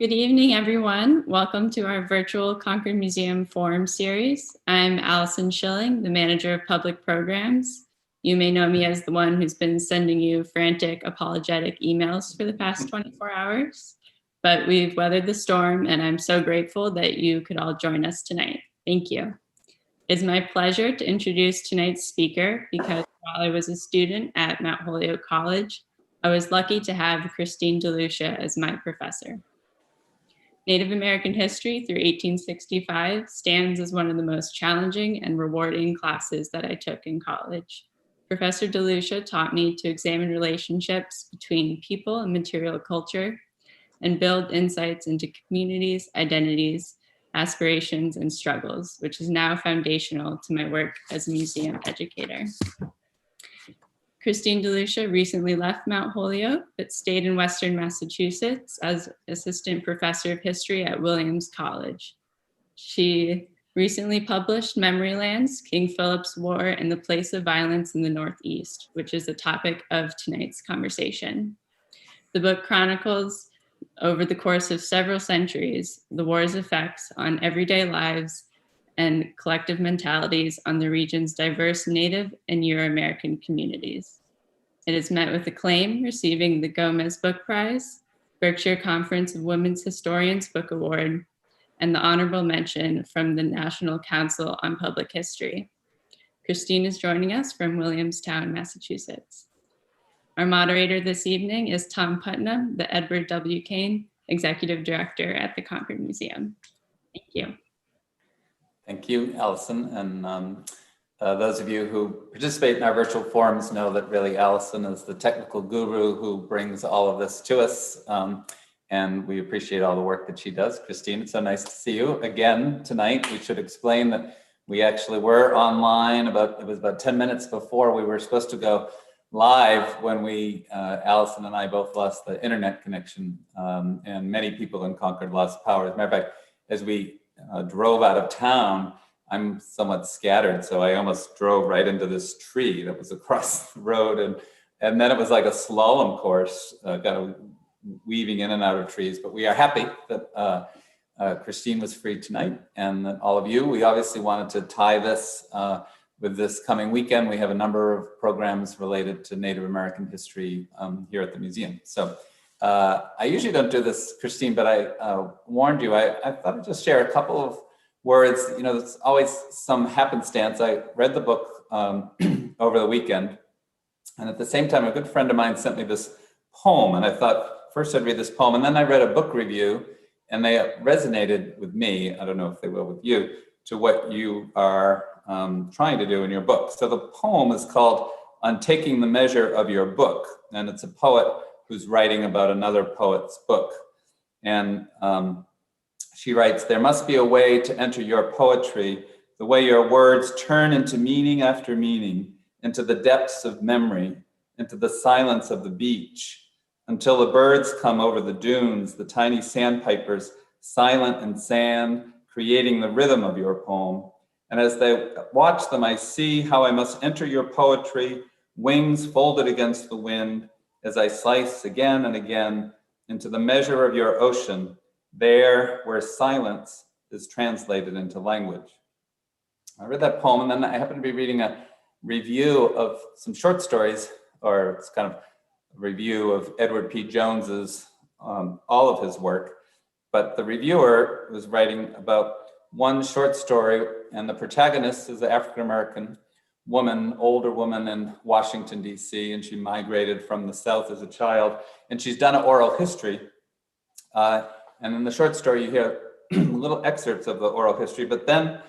Good evening, everyone. Welcome to our virtual Concord Museum Forum series. I'm Allison Schilling, the Manager of Public Programs. You may know me as the one who's been sending you frantic apologetic emails for the past 24 hours, but we've weathered the storm and I'm so grateful that you could all join us tonight. Thank you. It's my pleasure to introduce tonight's speaker because while I was a student at Mount Holyoke College, I was lucky to have Christine DeLucia as my professor. Native American history through 1865 stands as one of the most challenging and rewarding classes that I took in college. Professor DeLucia taught me to examine relationships between people and material culture and build insights into communities, identities, aspirations, and struggles, which is now foundational to my work as a museum educator. Christine DeLucia recently left Mount Holyoke, but stayed in Western Massachusetts as assistant professor of history at Williams College. She recently published Memory Lands, King Philip's War, and the Place of Violence in the Northeast, which is the topic of tonight's conversation. The book chronicles, over the course of several centuries, the war's effects on everyday lives and collective mentalities on the region's diverse Native and Euro-American communities. It is met with acclaim, receiving the Gomez Book Prize, Berkshire Conference of Women's Historians Book Award, and the honorable mention from the National Council on Public History. Christine is joining us from Williamstown, Massachusetts. Our moderator this evening is Tom Putnam, the Edward W. Kane Executive Director at the Concord Museum. Thank you. Thank you, Allison. And those of you who participate in our virtual forums know that really Allison is the technical guru who brings all of this to us. And we appreciate all the work that she does. Christine, it's so nice to see you again tonight. We should explain that we actually were online it was about 10 minutes before we were supposed to go live when Allison and I both lost the internet connection, and many people in Concord lost power. As a matter of fact, as we drove out of town, I'm somewhat scattered, so I almost drove right into this tree that was across the road, and then it was like a slalom course, weaving in and out of trees. But we are happy that Christine was free tonight, and that all of you. We obviously wanted to tie this with this coming weekend. We have a number of programs related to Native American history here at the museum. So I usually don't do this, Christine, but I warned you. I thought I'd just share a couple of words. You know, there's always some happenstance. I read the book over the weekend, and at the same time, a good friend of mine sent me this poem, and I thought first I'd read this poem, and then I read a book review, and they resonated with me. I don't know if they will with you, to what you are trying to do in your book. So the poem is called On Taking the Measure of Your Book, and it's a poet who's writing about another poet's book. And she writes, "There must be a way to enter your poetry, the way your words turn into meaning after meaning, into the depths of memory, into the silence of the beach, until the birds come over the dunes, the tiny sandpipers, silent in sand, creating the rhythm of your poem. And as they watch them, I see how I must enter your poetry, wings folded against the wind, as I slice again and again into the measure of your ocean, there where silence is translated into language." I read that poem, and then I happened to be reading a review of some short stories, or it's kind of a review of Edward P. Jones's, all of his work. But the reviewer was writing about one short story, and the protagonist is an African-American woman, older woman in Washington, D.C., and she migrated from the South as a child, and she's done an oral history. And in the short story, you hear little excerpts of the oral history, but then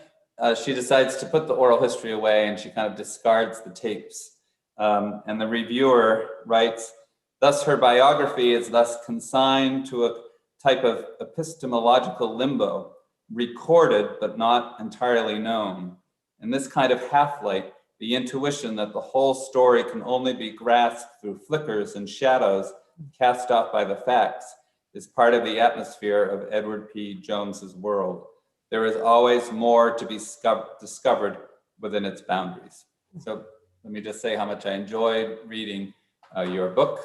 she decides to put the oral history away, and she kind of discards the tapes. And the reviewer writes, "Thus her biography is thus consigned to a type of epistemological limbo, recorded but not entirely known. In this kind of half-light, the intuition that the whole story can only be grasped through flickers and shadows cast off by the facts is part of the atmosphere of Edward P. Jones's world. There is always more to be discovered within its boundaries." So let me just say how much I enjoyed reading your book.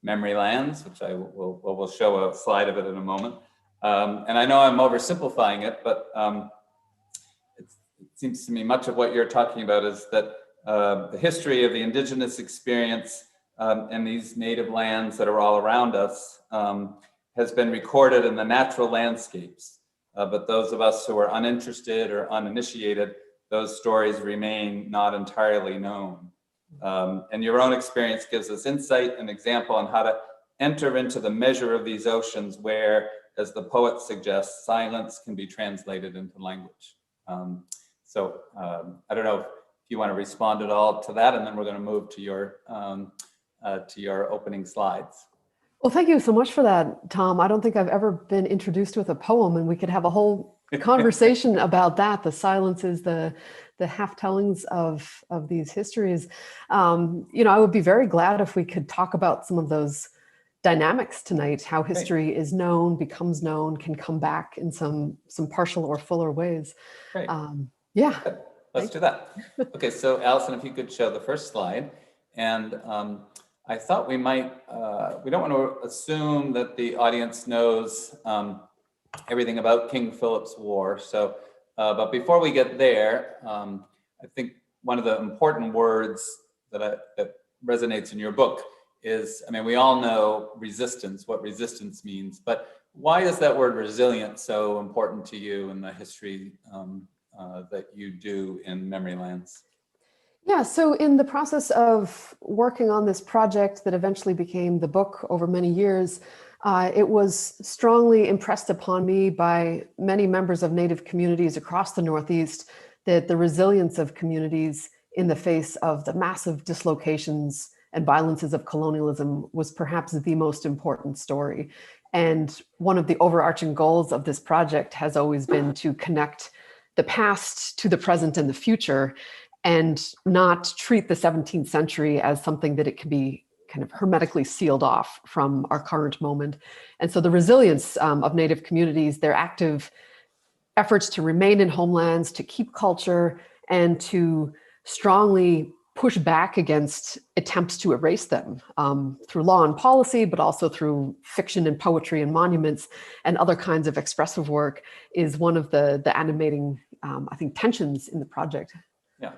memory lands, which I will show a slide of it in a moment. And I know I'm oversimplifying it, but it seems to me much of what you're talking about is that the history of the indigenous experience in these native lands that are all around us has been recorded in the natural landscapes. But those of us who are uninterested or uninitiated, those stories remain not entirely known. And your own experience gives us insight and example on how to enter into the measure of these oceans where, as the poet suggests, silence can be translated into language. So I don't know if you want to respond at all to that, and then we're going to move to your opening slides. Well, thank you so much for that, Tom. I don't think I've ever been introduced with a poem, and we could have a whole conversation about that, the silences, the half-tellings of these histories. I would be very glad if we could talk about some of those dynamics tonight, how history is known, becomes known, can come back in some partial or fuller ways. Great. Yeah. Let's do that. Okay, so Allison, if you could show the first slide. And I thought we might, we don't want to assume that the audience knows everything about King Philip's War. So, but before we get there, I think one of the important words that resonates in your book is, I mean, we all know resistance, what resistance means, but why is that word resilient so important to you in the history that you do in Memory Lands? Yeah, so in the process of working on this project that eventually became the book over many years, it was strongly impressed upon me by many members of Native communities across the Northeast that the resilience of communities in the face of the massive dislocations and violences of colonialism was perhaps the most important story. And one of the overarching goals of this project has always been to connect the past to the present and the future, and not treat the 17th century as something that it can be kind of hermetically sealed off from our current moment. And so the resilience of Native communities, their active efforts to remain in homelands, to keep culture, and to strongly push back against attempts to erase them through law and policy, but also through fiction and poetry and monuments and other kinds of expressive work, is one of the animating, I think, tensions in the project. Yeah.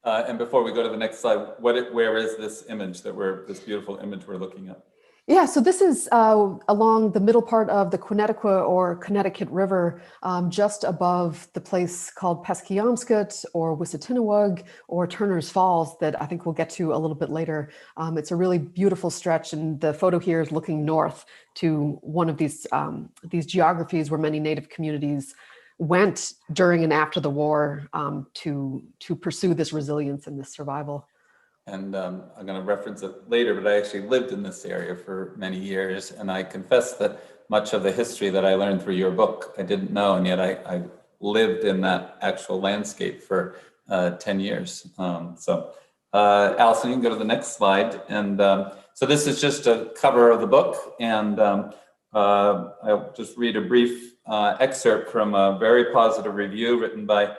And before we go to the next slide, where is this image this beautiful image we're looking at? Yeah, so this is along the middle part of the Connecticut or Connecticut River, just above the place called Peskeomskut or Wissatinawug or Turner's Falls that I think we'll get to a little bit later. It's a really beautiful stretch, and the photo here is looking north to one of these geographies where many Native communities went during and after the war to pursue this resilience and this survival. And I'm going to reference it later, but I actually lived in this area for many years. And I confess that much of the history that I learned through your book, I didn't know. And yet I lived in that actual landscape for 10 years. So Allison, you can go to the next slide. And so this is just a cover of the book. And I'll just read a brief excerpt from a very positive review written by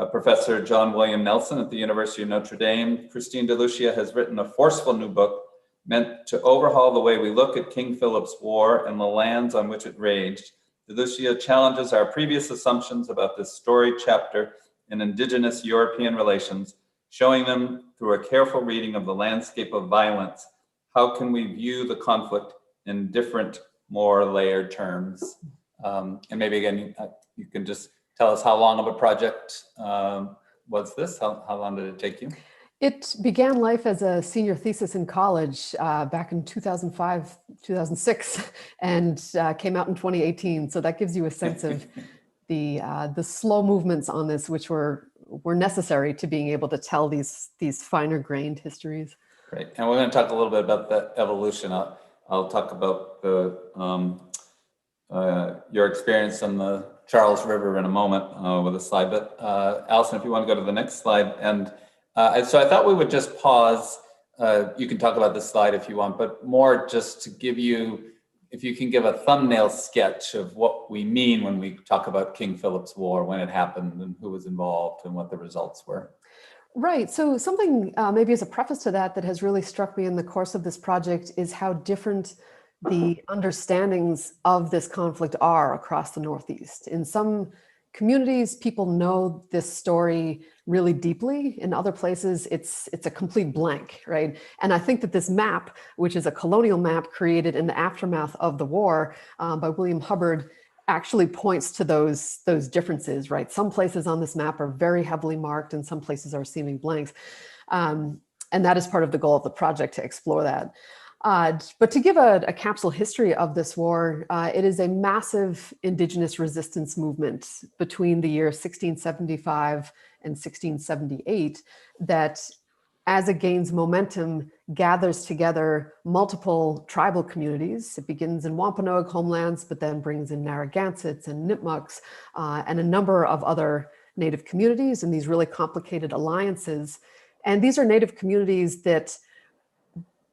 Professor John William Nelson at the University of Notre Dame. Christine DeLucia has written a forceful new book meant to overhaul the way we look at King Philip's War and the lands on which it raged. DeLucia challenges our previous assumptions about this storied chapter in Indigenous European relations, showing them through a careful reading of the landscape of violence. How can we view the conflict in different, more layered terms? And maybe again, you can just tell us how long of a project was this? How long did it take you? It began life as a senior thesis in college back in 2005, 2006, and came out in 2018. So that gives you a sense of the slow movements on this, which were necessary to being able to tell these finer grained histories. Great, and we're going to talk a little bit about the evolution. I'll talk about your experience on the Charles River in a moment with a slide, but Allison, if you want to go to the next slide. And so I thought we would just pause. You can talk about this slide if you want, but more just to give you, if you can give a thumbnail sketch of what we mean when we talk about King Philip's War, when it happened and who was involved and what the results were. Right. So something maybe as a preface to that that has really struck me in the course of this project is how different the understandings of this conflict are across the Northeast. In some communities, people know this story really deeply. In other places, it's a complete blank, right? And I think that this map, which is a colonial map created in the aftermath of the war by William Hubbard, actually points to those differences, right? Some places on this map are very heavily marked and some places are seeming blanks. And that is part of the goal of the project, to explore that. But to give a capsule history of this war, it is a massive indigenous resistance movement between the year 1675 and 1678 that, as it gains momentum, gathers together multiple tribal communities. It begins in Wampanoag homelands, but then brings in Narragansetts and Nipmucs and a number of other Native communities in these really complicated alliances. And these are Native communities that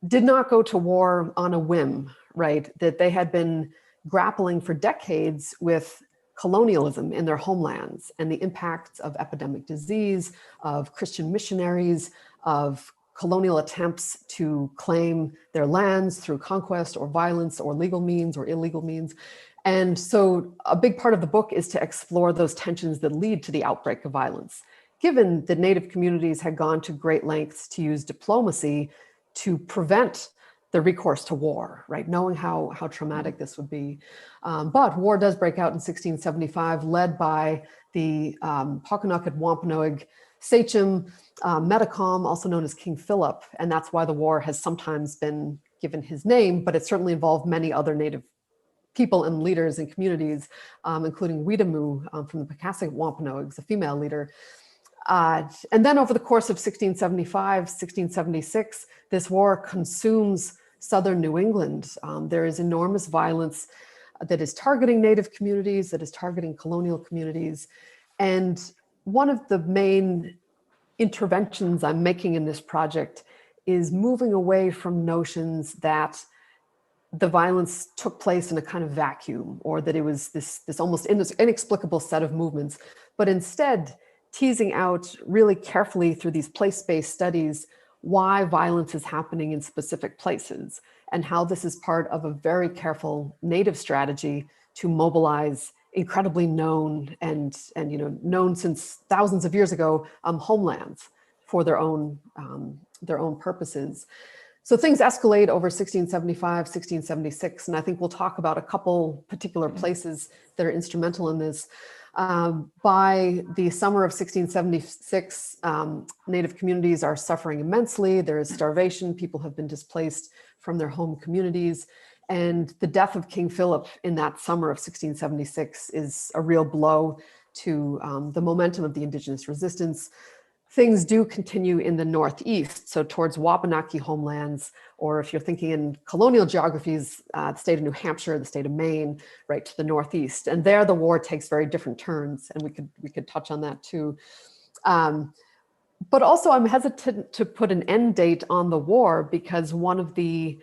did not go to war on a whim, right? That they had been grappling for decades with colonialism in their homelands and the impacts of epidemic disease, of Christian missionaries, of colonial attempts to claim their lands through conquest or violence or legal means or illegal means. And so a big part of the book is to explore those tensions that lead to the outbreak of violence. Given that Native communities had gone to great lengths to use diplomacy to prevent the recourse to war, right? Knowing how traumatic this would be. But war does break out in 1675, led by the Pokanoket Wampanoag sachem, Metacom, also known as King Philip. And that's why the war has sometimes been given his name, but it certainly involved many other Native people and leaders and communities, including Weetamoo from the Pekasik Wampanoags, a female leader. And then over the course of 1675, 1676, this war consumes southern New England. There is enormous violence that is targeting Native communities, that is targeting colonial communities. And one of the main interventions I'm making in this project is moving away from notions that the violence took place in a kind of vacuum, or that it was this almost inexplicable set of movements, but instead teasing out really carefully through these place-based studies why violence is happening in specific places and how this is part of a very careful Native strategy to mobilize incredibly known and known since thousands of years ago homelands for their own purposes. So things escalate over 1675, 1676, and I think we'll talk about a couple particular places that are instrumental in this. By the summer of 1676, Native communities are suffering immensely. There is starvation. People have been displaced from their home communities. And the death of King Philip in that summer of 1676 is a real blow to the momentum of the indigenous resistance. Things do continue in the Northeast, so towards Wabanaki homelands, or if you're thinking in colonial geographies, the state of New Hampshire, the state of Maine, right to the Northeast. And there the war takes very different turns, and we could touch on that too. But also I'm hesitant to put an end date on the war, because one of the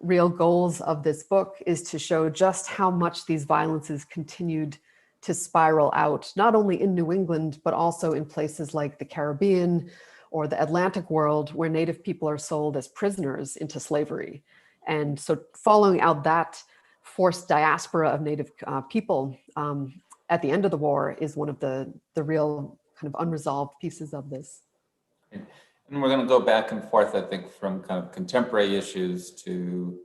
real goals of this book is to show just how much these violences continued to spiral out, not only in New England, but also in places like the Caribbean or the Atlantic world, where Native people are sold as prisoners into slavery. And so following out that forced diaspora of Native people at the end of the war is one of the real kind of unresolved pieces of this. And we're going to go back and forth, I think, from kind of contemporary issues to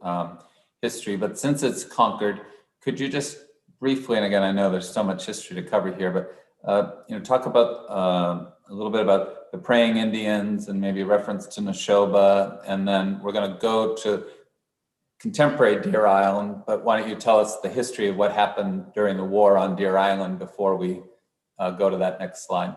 history. But since it's Concord, could you just briefly, and again, I know there's so much history to cover here, but talk about a little bit about the praying Indians and maybe a reference to Neshoba, and then we're going to go to contemporary Deer Island. But why don't you tell us the history of what happened during the war on Deer Island before we go to that next slide?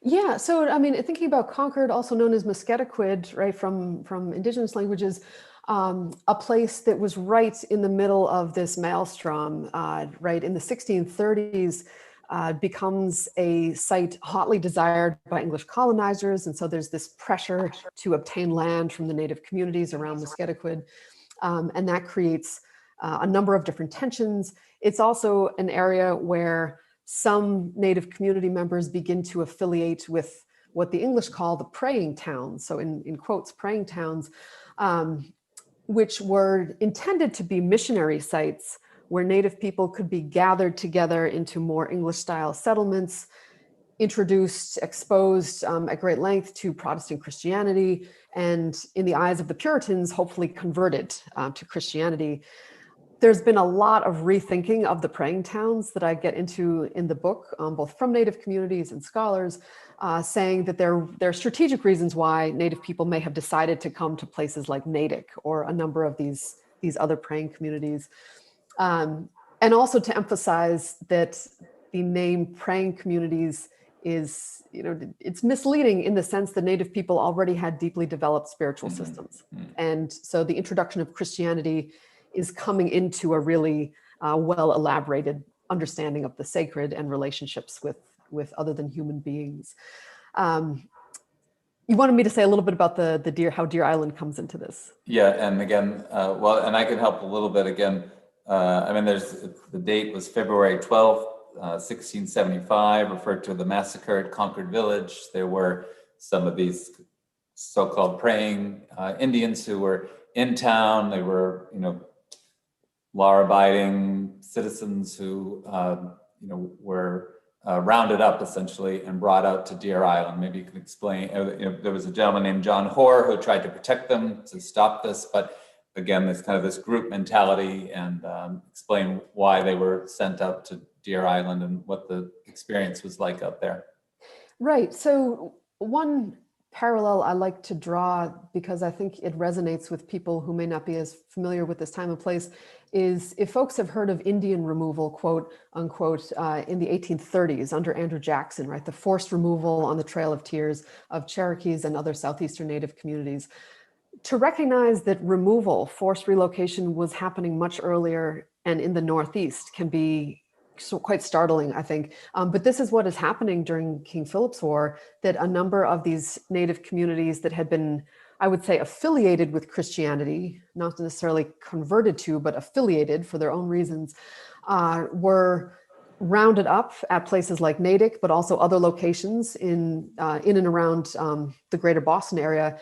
Yeah, so I mean, thinking about Concord, also known as Musketaquid, right, from indigenous languages, a place that was right in the middle of this maelstrom, right in the 1630s, becomes a site hotly desired by English colonizers. And so there's this pressure to obtain land from the Native communities around Musketaquid. And that creates a number of different tensions. It's also an area where some Native community members begin to affiliate with what the English call the praying towns. So in quotes, praying towns, which were intended to be missionary sites where Native people could be gathered together into more English style settlements, introduced, exposed at great length to Protestant Christianity, and in the eyes of the Puritans, hopefully converted to Christianity. There's been a lot of rethinking of the praying towns that I get into in the book, both from Native communities and scholars, saying that there are strategic reasons why Native people may have decided to come to places like Natick or a number of these other praying communities. And also to emphasize that the name praying communities is, it's misleading in the sense that Native people already had deeply developed spiritual systems. And so the introduction of Christianity is coming into a really well elaborated understanding of the sacred and relationships with other than human beings. You wanted me to say a little bit about how Deer Island comes into this. Yeah, and again, and I can help a little bit again. The date was February 12th, 1675, referred to the massacre at Concord Village. There were some of these so-called praying Indians who were in town. They were, law-abiding citizens who, were rounded up essentially and brought out to Deer Island. Maybe you can explain. There was a gentleman named John Hoare who tried to protect them, to stop this, but again, there's kind of this group mentality, and explain why they were sent out to Deer Island and what the experience was like out there. Right. So one parallel I like to draw, because I think it resonates with people who may not be as familiar with this time and place, is if folks have heard of Indian removal, quote unquote, in the 1830s under Andrew Jackson, right? The forced removal on the Trail of Tears of Cherokees and other Southeastern Native communities. To recognize that removal, forced relocation, was happening much earlier and in the Northeast can be quite startling, I think. But this is what is happening during King Philip's War, that a number of these Native communities that had been, I would say, affiliated with Christianity, not necessarily converted to, but affiliated for their own reasons, were rounded up at places like Natick, but also other locations in and around the greater Boston area,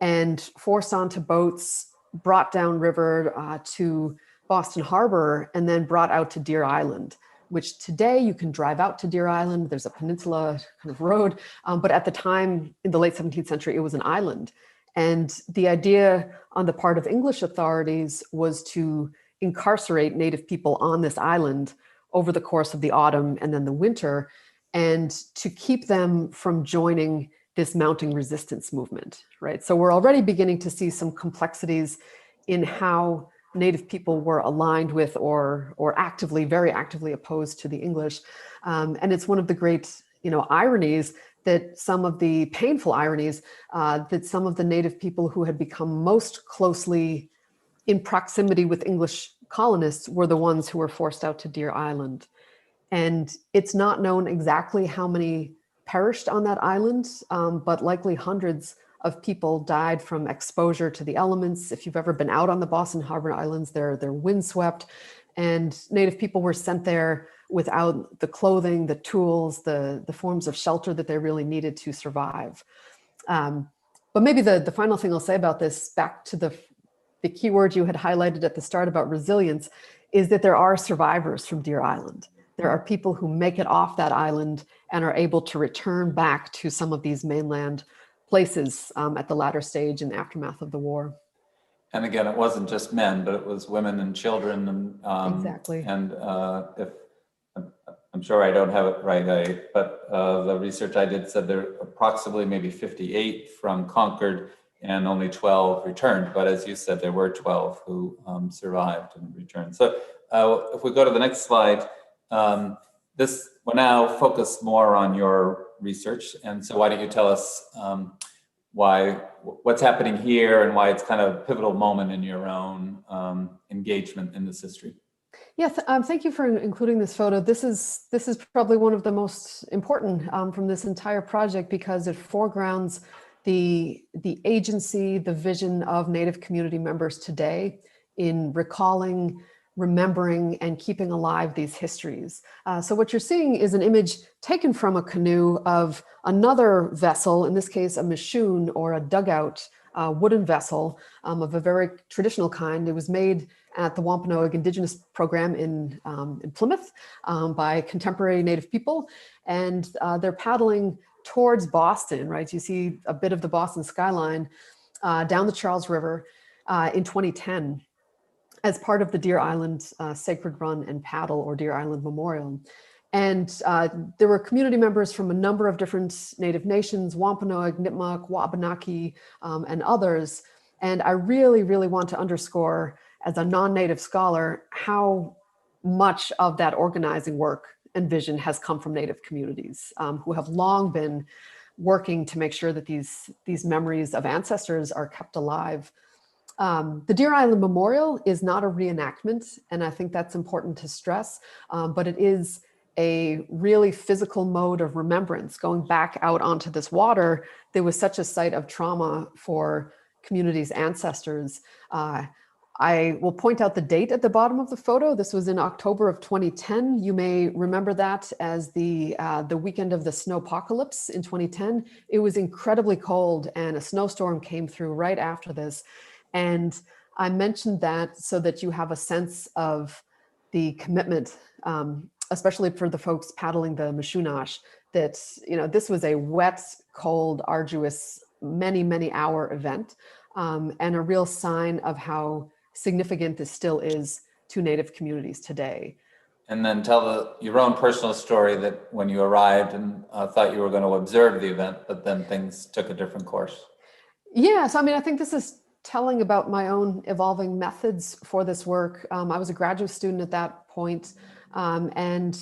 and forced onto boats, brought downriver to Boston Harbor, and then brought out to Deer Island, which today you can drive out to Deer Island. There's a peninsula kind of road, but at the time in the late 17th century, it was an island. And the idea on the part of English authorities was to incarcerate Native people on this island over the course of the autumn and then the winter, and to keep them from joining this mounting resistance movement, right? So we're already beginning to see some complexities in how Native people were aligned with or actively, very actively opposed to the English. And it's one of the great, ironies, that some of the painful ironies, that some of the Native people who had become most closely in proximity with English colonists were the ones who were forced out to Deer Island. And it's not known exactly how many perished on that island, but likely hundreds of people died from exposure to the elements. If you've ever been out on the Boston Harbor Islands, they're windswept, and Native people were sent there without the clothing, the tools, the forms of shelter that they really needed to survive. But maybe the final thing I'll say about this, back to the key word you had highlighted at the start about resilience, is that there are survivors from Deer Island. There are people who make it off that island and are able to return back to some of these mainland places at the latter stage in the aftermath of the war. And again, it wasn't just men, but it was women and children. And exactly. And if I'm sure I don't have it right, but the research I did said there are approximately maybe 58 from Concord and only 12 returned. But as you said, there were 12 who survived and returned. So if we go to the next slide, we're now focused more on your research. And so why don't you tell us what's happening here and why it's kind of a pivotal moment in your own engagement in this history? Yeah, thank you for including this photo. This is probably one of the most important from this entire project, because it foregrounds the agency, the vision of Native community members today in recalling remembering and keeping alive these histories. So what you're seeing is an image taken from a canoe of another vessel, in this case, a mishoon or a dugout wooden vessel of a very traditional kind. It was made at the Wampanoag Indigenous Program in Plymouth by contemporary Native people. And they're paddling towards Boston, right? You see a bit of the Boston skyline down the Charles River in 2010 as part of the Deer Island Sacred Run and Paddle, or Deer Island Memorial. And there were community members from a number of different Native nations, Wampanoag, Nipmuc, Wabanaki, and others. And I really, really want to underscore, as a non-Native scholar, how much of that organizing work and vision has come from Native communities who have long been working to make sure that these memories of ancestors are kept alive. The Deer Island Memorial is not a reenactment, and I think that's important to stress, but it is a really physical mode of remembrance. Going back out onto this water, there was such a site of trauma for communities' ancestors. I will point out the date at the bottom of the photo. This was in October of 2010. You may remember that as the weekend of the snowpocalypse in 2010. It was incredibly cold and a snowstorm came through right after this. And I mentioned that so that you have a sense of the commitment, especially for the folks paddling the Mishunash, that, you know, this was a wet, cold, arduous, many, many hour event, and a real sign of how significant this still is to Native communities today. And then tell your own personal story that when you arrived and thought you were going to observe the event, but then things took a different course. Yeah, so I mean, I think this is telling about my own evolving methods for this work. I was a graduate student at that point, and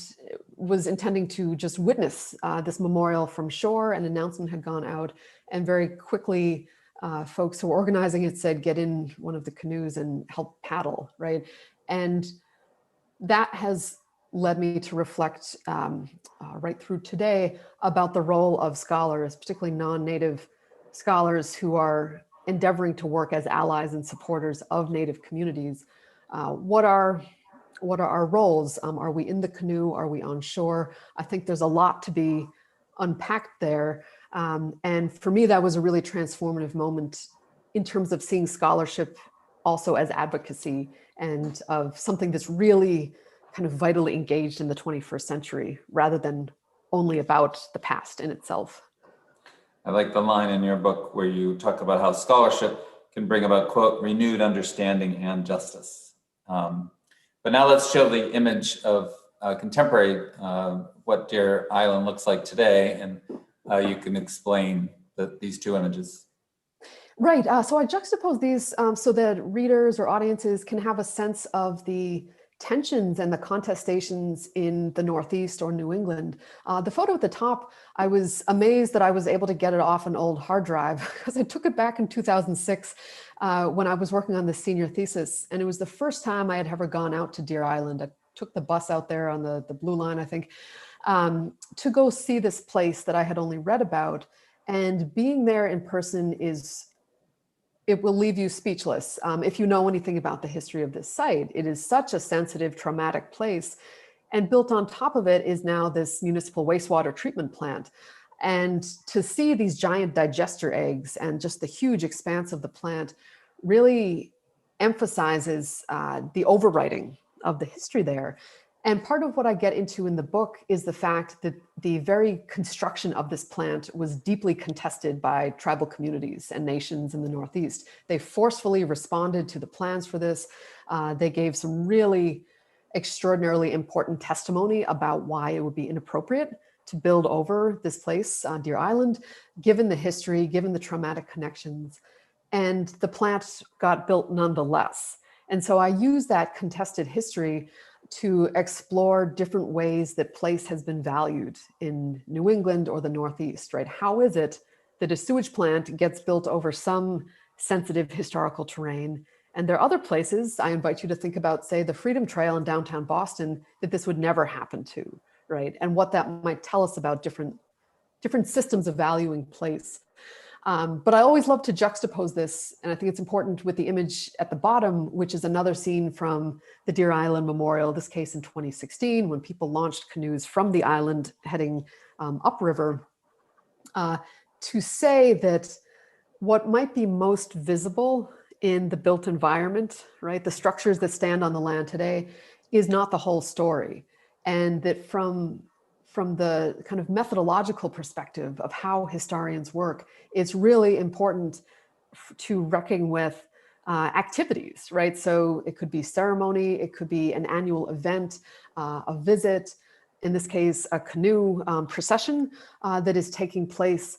was intending to just witness this memorial from shore. An announcement had gone out, and very quickly folks who were organizing it said, get in one of the canoes and help paddle, right? And that has led me to reflect right through today about the role of scholars, particularly non-Native scholars who are endeavoring to work as allies and supporters of Native communities. What are our roles? Are we in the canoe? Are we on shore? I think there's a lot to be unpacked there. And for me, that was a really transformative moment in terms of seeing scholarship also as advocacy and of something that's really kind of vitally engaged in the 21st century rather than only about the past in itself. I like the line in your book where you talk about how scholarship can bring about, quote, renewed understanding and justice. But now let's show the image of contemporary, what Deer Island looks like today, and you can explain these two images. Right, so I juxtapose these so that readers or audiences can have a sense of the tensions and the contestations in the Northeast or New England. The photo at the top, I was amazed that I was able to get it off an old hard drive because I took it back in 2006 when I was working on the senior thesis. And it was the first time I had ever gone out to Deer Island. I took the bus out there on the Blue Line, I think, to go see this place that I had only read about. And being there in person it will leave you speechless. If you know anything about the history of this site, it is such a sensitive, traumatic place. And built on top of it is now this municipal wastewater treatment plant. And to see these giant digester eggs and just the huge expanse of the plant really emphasizes the overwriting of the history there. And part of what I get into in the book is the fact that the very construction of this plant was deeply contested by tribal communities and nations in the Northeast. They forcefully responded to the plans for this. They gave some really extraordinarily important testimony about why it would be inappropriate to build over this place on Deer Island, given the history, given the traumatic connections. And the plant got built nonetheless. And so I use that contested history to explore different ways that place has been valued in New England or the Northeast, right? How is it that a sewage plant gets built over some sensitive historical terrain? And there are other places, I invite you to think about, say, the Freedom Trail in downtown Boston, that this would never happen to, right? And what that might tell us about different systems of valuing place. But I always love to juxtapose this, and I think it's important with the image at the bottom, which is another scene from the Deer Island Memorial, this case in 2016, when people launched canoes from the island heading upriver, to say that what might be most visible in the built environment, right, the structures that stand on the land today, is not the whole story. And that from the kind of methodological perspective of how historians work, it's really important to reckon with activities, right? So it could be ceremony, it could be an annual event, a visit, in this case, a canoe procession that is taking place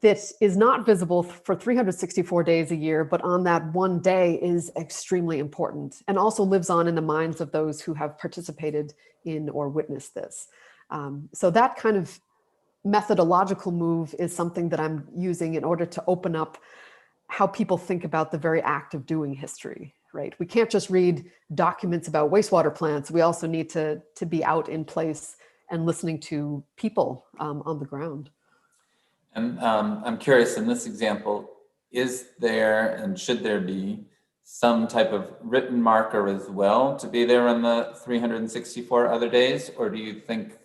that is not visible for 364 days a year, but on that one day is extremely important and also lives on in the minds of those who have participated in or witnessed this. So that kind of methodological move is something that I'm using in order to open up how people think about the very act of doing history, right? We can't just read documents about wastewater plants. We also need to be out in place and listening to people on the ground. And I'm curious, in this example, is there and should there be some type of written marker as well to be there on the 364 other days? Or do you think,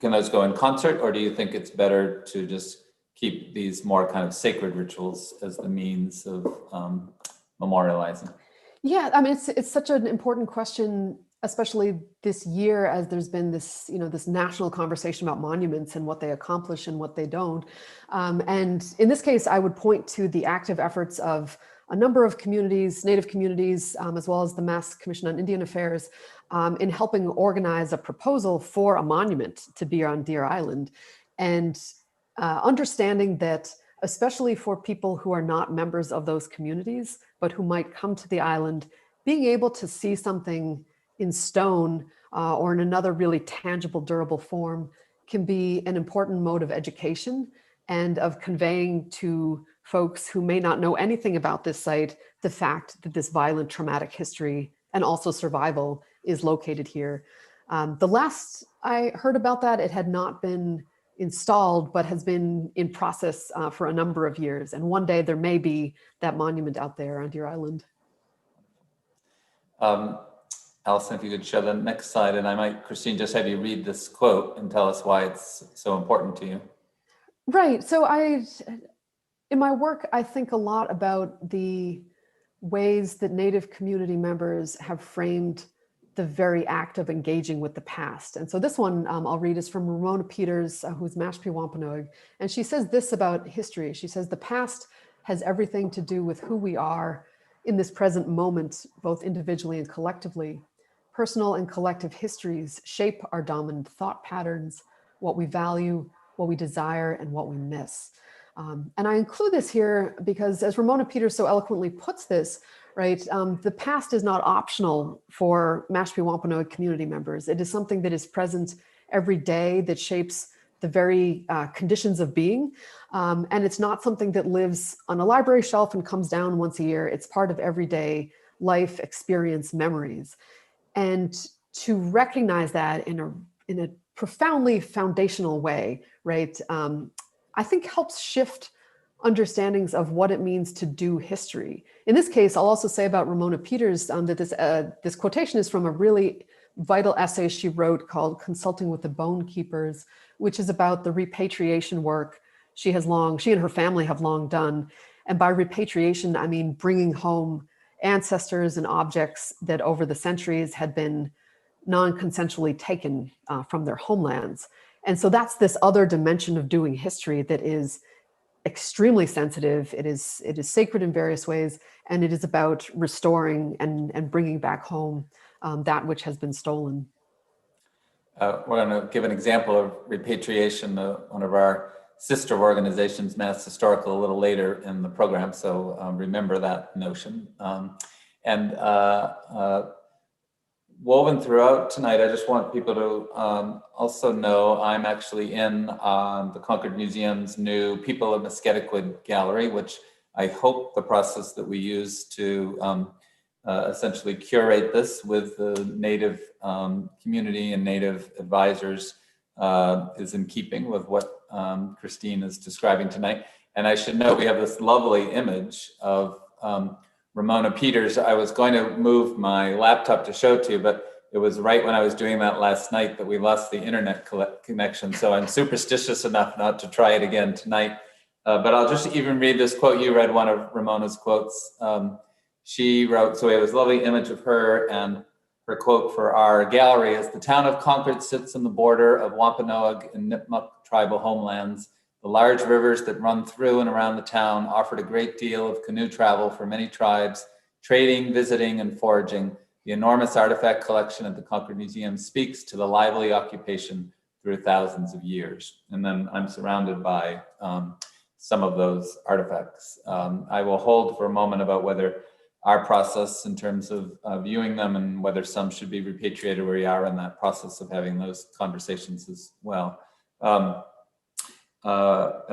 can those go in concert? Or do you think it's better to just keep these more kind of sacred rituals as the means of memorializing? Yeah, I mean, it's such an important question, especially this year, as there's been this, this national conversation about monuments and what they accomplish and what they don't. And in this case, I would point to the active efforts of a number of communities, Native communities, as well as the Mass Commission on Indian Affairs, in helping organize a proposal for a monument to be on Deer Island. And understanding that, especially for people who are not members of those communities, but who might come to the island, being able to see something in stone or in another really tangible, durable form can be an important mode of education and of conveying to folks who may not know anything about this site the fact that this violent, traumatic history and also survival is located here. The last I heard about that, it had not been installed, but has been in process for a number of years. And one day there may be that monument out there on Deer Island. Allison, if you could show the next slide, and I might, Christine, just have you read this quote and tell us why it's so important to you. Right. So in my work, I think a lot about the ways that Native community members have framed the very act of engaging with the past. And so this one I'll read is from Ramona Peters, who's Mashpee Wampanoag. And she says this about history. She says, the past has everything to do with who we are in this present moment, both individually and collectively. Personal and collective histories shape our dominant thought patterns, what we value, what we desire, and what we miss. And I include this here because, as Ramona Peters so eloquently puts this, right, the past is not optional for Mashpee Wampanoag community members. It is something that is present every day, that shapes the very conditions of being. And it's not something that lives on a library shelf and comes down once a year. It's part of everyday life experience memories. And to recognize that in a profoundly foundational way, right, I think helps shift understandings of what it means to do history. In this case, I'll also say about Ramona Peters that this quotation is from a really vital essay she wrote called Consulting with the Bone Keepers, which is about the repatriation work she and her family have long done. And by repatriation, I mean bringing home ancestors and objects that over the centuries had been non-consensually taken from their homelands. And so that's this other dimension of doing history that is extremely sensitive. It is sacred in various ways, and it is about restoring and bringing back home that which has been stolen. We're going to give an example of repatriation, one of our sister organizations, Mass Historical, a little later in the program, so remember that notion. Woven throughout tonight, I just want people to also know I'm actually in the Concord Museum's new People of Musketaquid Gallery, which I hope the process that we use to essentially curate this with the Native community and Native advisors is in keeping with what Christine is describing tonight. And I should note we have this lovely image of Ramona Peters. I was going to move my laptop to show it to you, but it was right when I was doing that last night that we lost the internet connection. So I'm superstitious enough not to try it again tonight. But I'll just even read this quote. You read one of Ramona's quotes. She wrote, so we have this lovely image of her, and her quote for our gallery is, "The town of Concord sits on the border of Wampanoag and Nipmuc tribal homelands. The large rivers that run through and around the town offered a great deal of canoe travel for many tribes, trading, visiting, and foraging. The enormous artifact collection at the Concord Museum speaks to the lively occupation through thousands of years." And then I'm surrounded by some of those artifacts. I will hold for a moment about whether our process in terms of viewing them and whether some should be repatriated, where we are in that process of having those conversations as well. And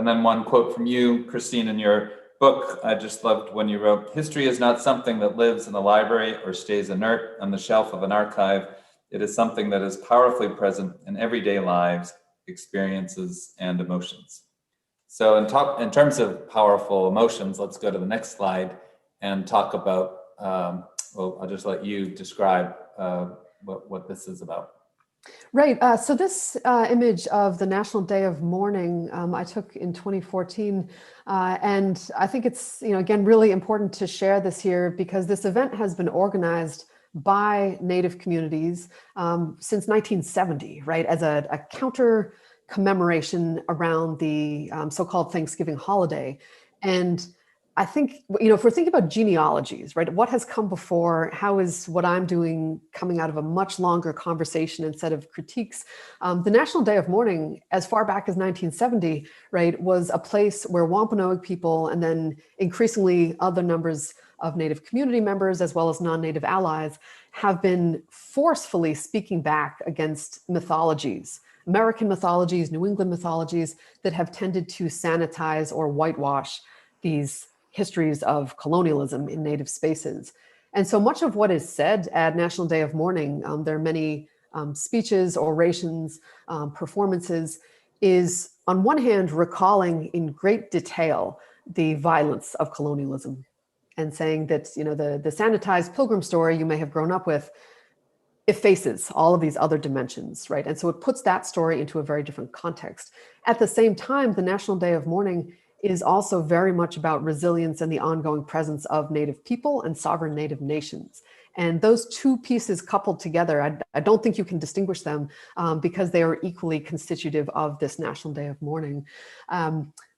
then one quote from you, Christine, in your book. I just loved when you wrote, "History is not something that lives in a library or stays inert on the shelf of an archive. It is something that is powerfully present in everyday lives, experiences, and emotions." So in terms of powerful emotions, let's go to the next slide and talk about, well, I'll just let you describe what this is about. Right. So this image of the National Day of Mourning I took in 2014. And I think it's, again, really important to share this here because this event has been organized by Native communities since 1970, right, as a counter commemoration around the so-called Thanksgiving holiday. And I think, if we're thinking about genealogies, right, what has come before, how is what I'm doing coming out of a much longer conversation instead of critiques? The National Day of Mourning, as far back as 1970, right, was a place where Wampanoag people and then increasingly other numbers of Native community members, as well as non-Native allies, have been forcefully speaking back against mythologies, American mythologies, New England mythologies that have tended to sanitize or whitewash these histories of colonialism in Native spaces. And so much of what is said at National Day of Mourning, there are many speeches, orations, performances, is on one hand recalling in great detail the violence of colonialism and saying that the sanitized pilgrim story you may have grown up with effaces all of these other dimensions, right? And so it puts that story into a very different context. At the same time, the National Day of Mourning is also very much about resilience and the ongoing presence of Native people and sovereign Native nations. And those two pieces coupled together, I don't think you can distinguish them because they are equally constitutive of this National Day of Mourning.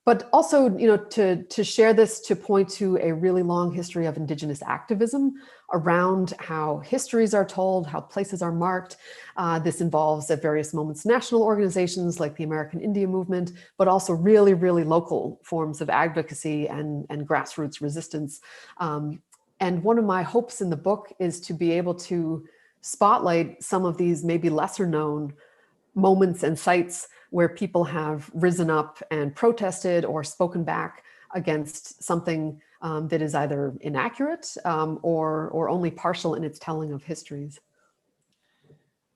But also, to share this, to point to a really long history of Indigenous activism around how histories are told, how places are marked. This involves at various moments national organizations like the American Indian Movement, but also really, really local forms of advocacy and grassroots resistance. And one of my hopes in the book is to be able to spotlight some of these maybe lesser known moments and sites where people have risen up and protested or spoken back against something that is either inaccurate or only partial in its telling of histories.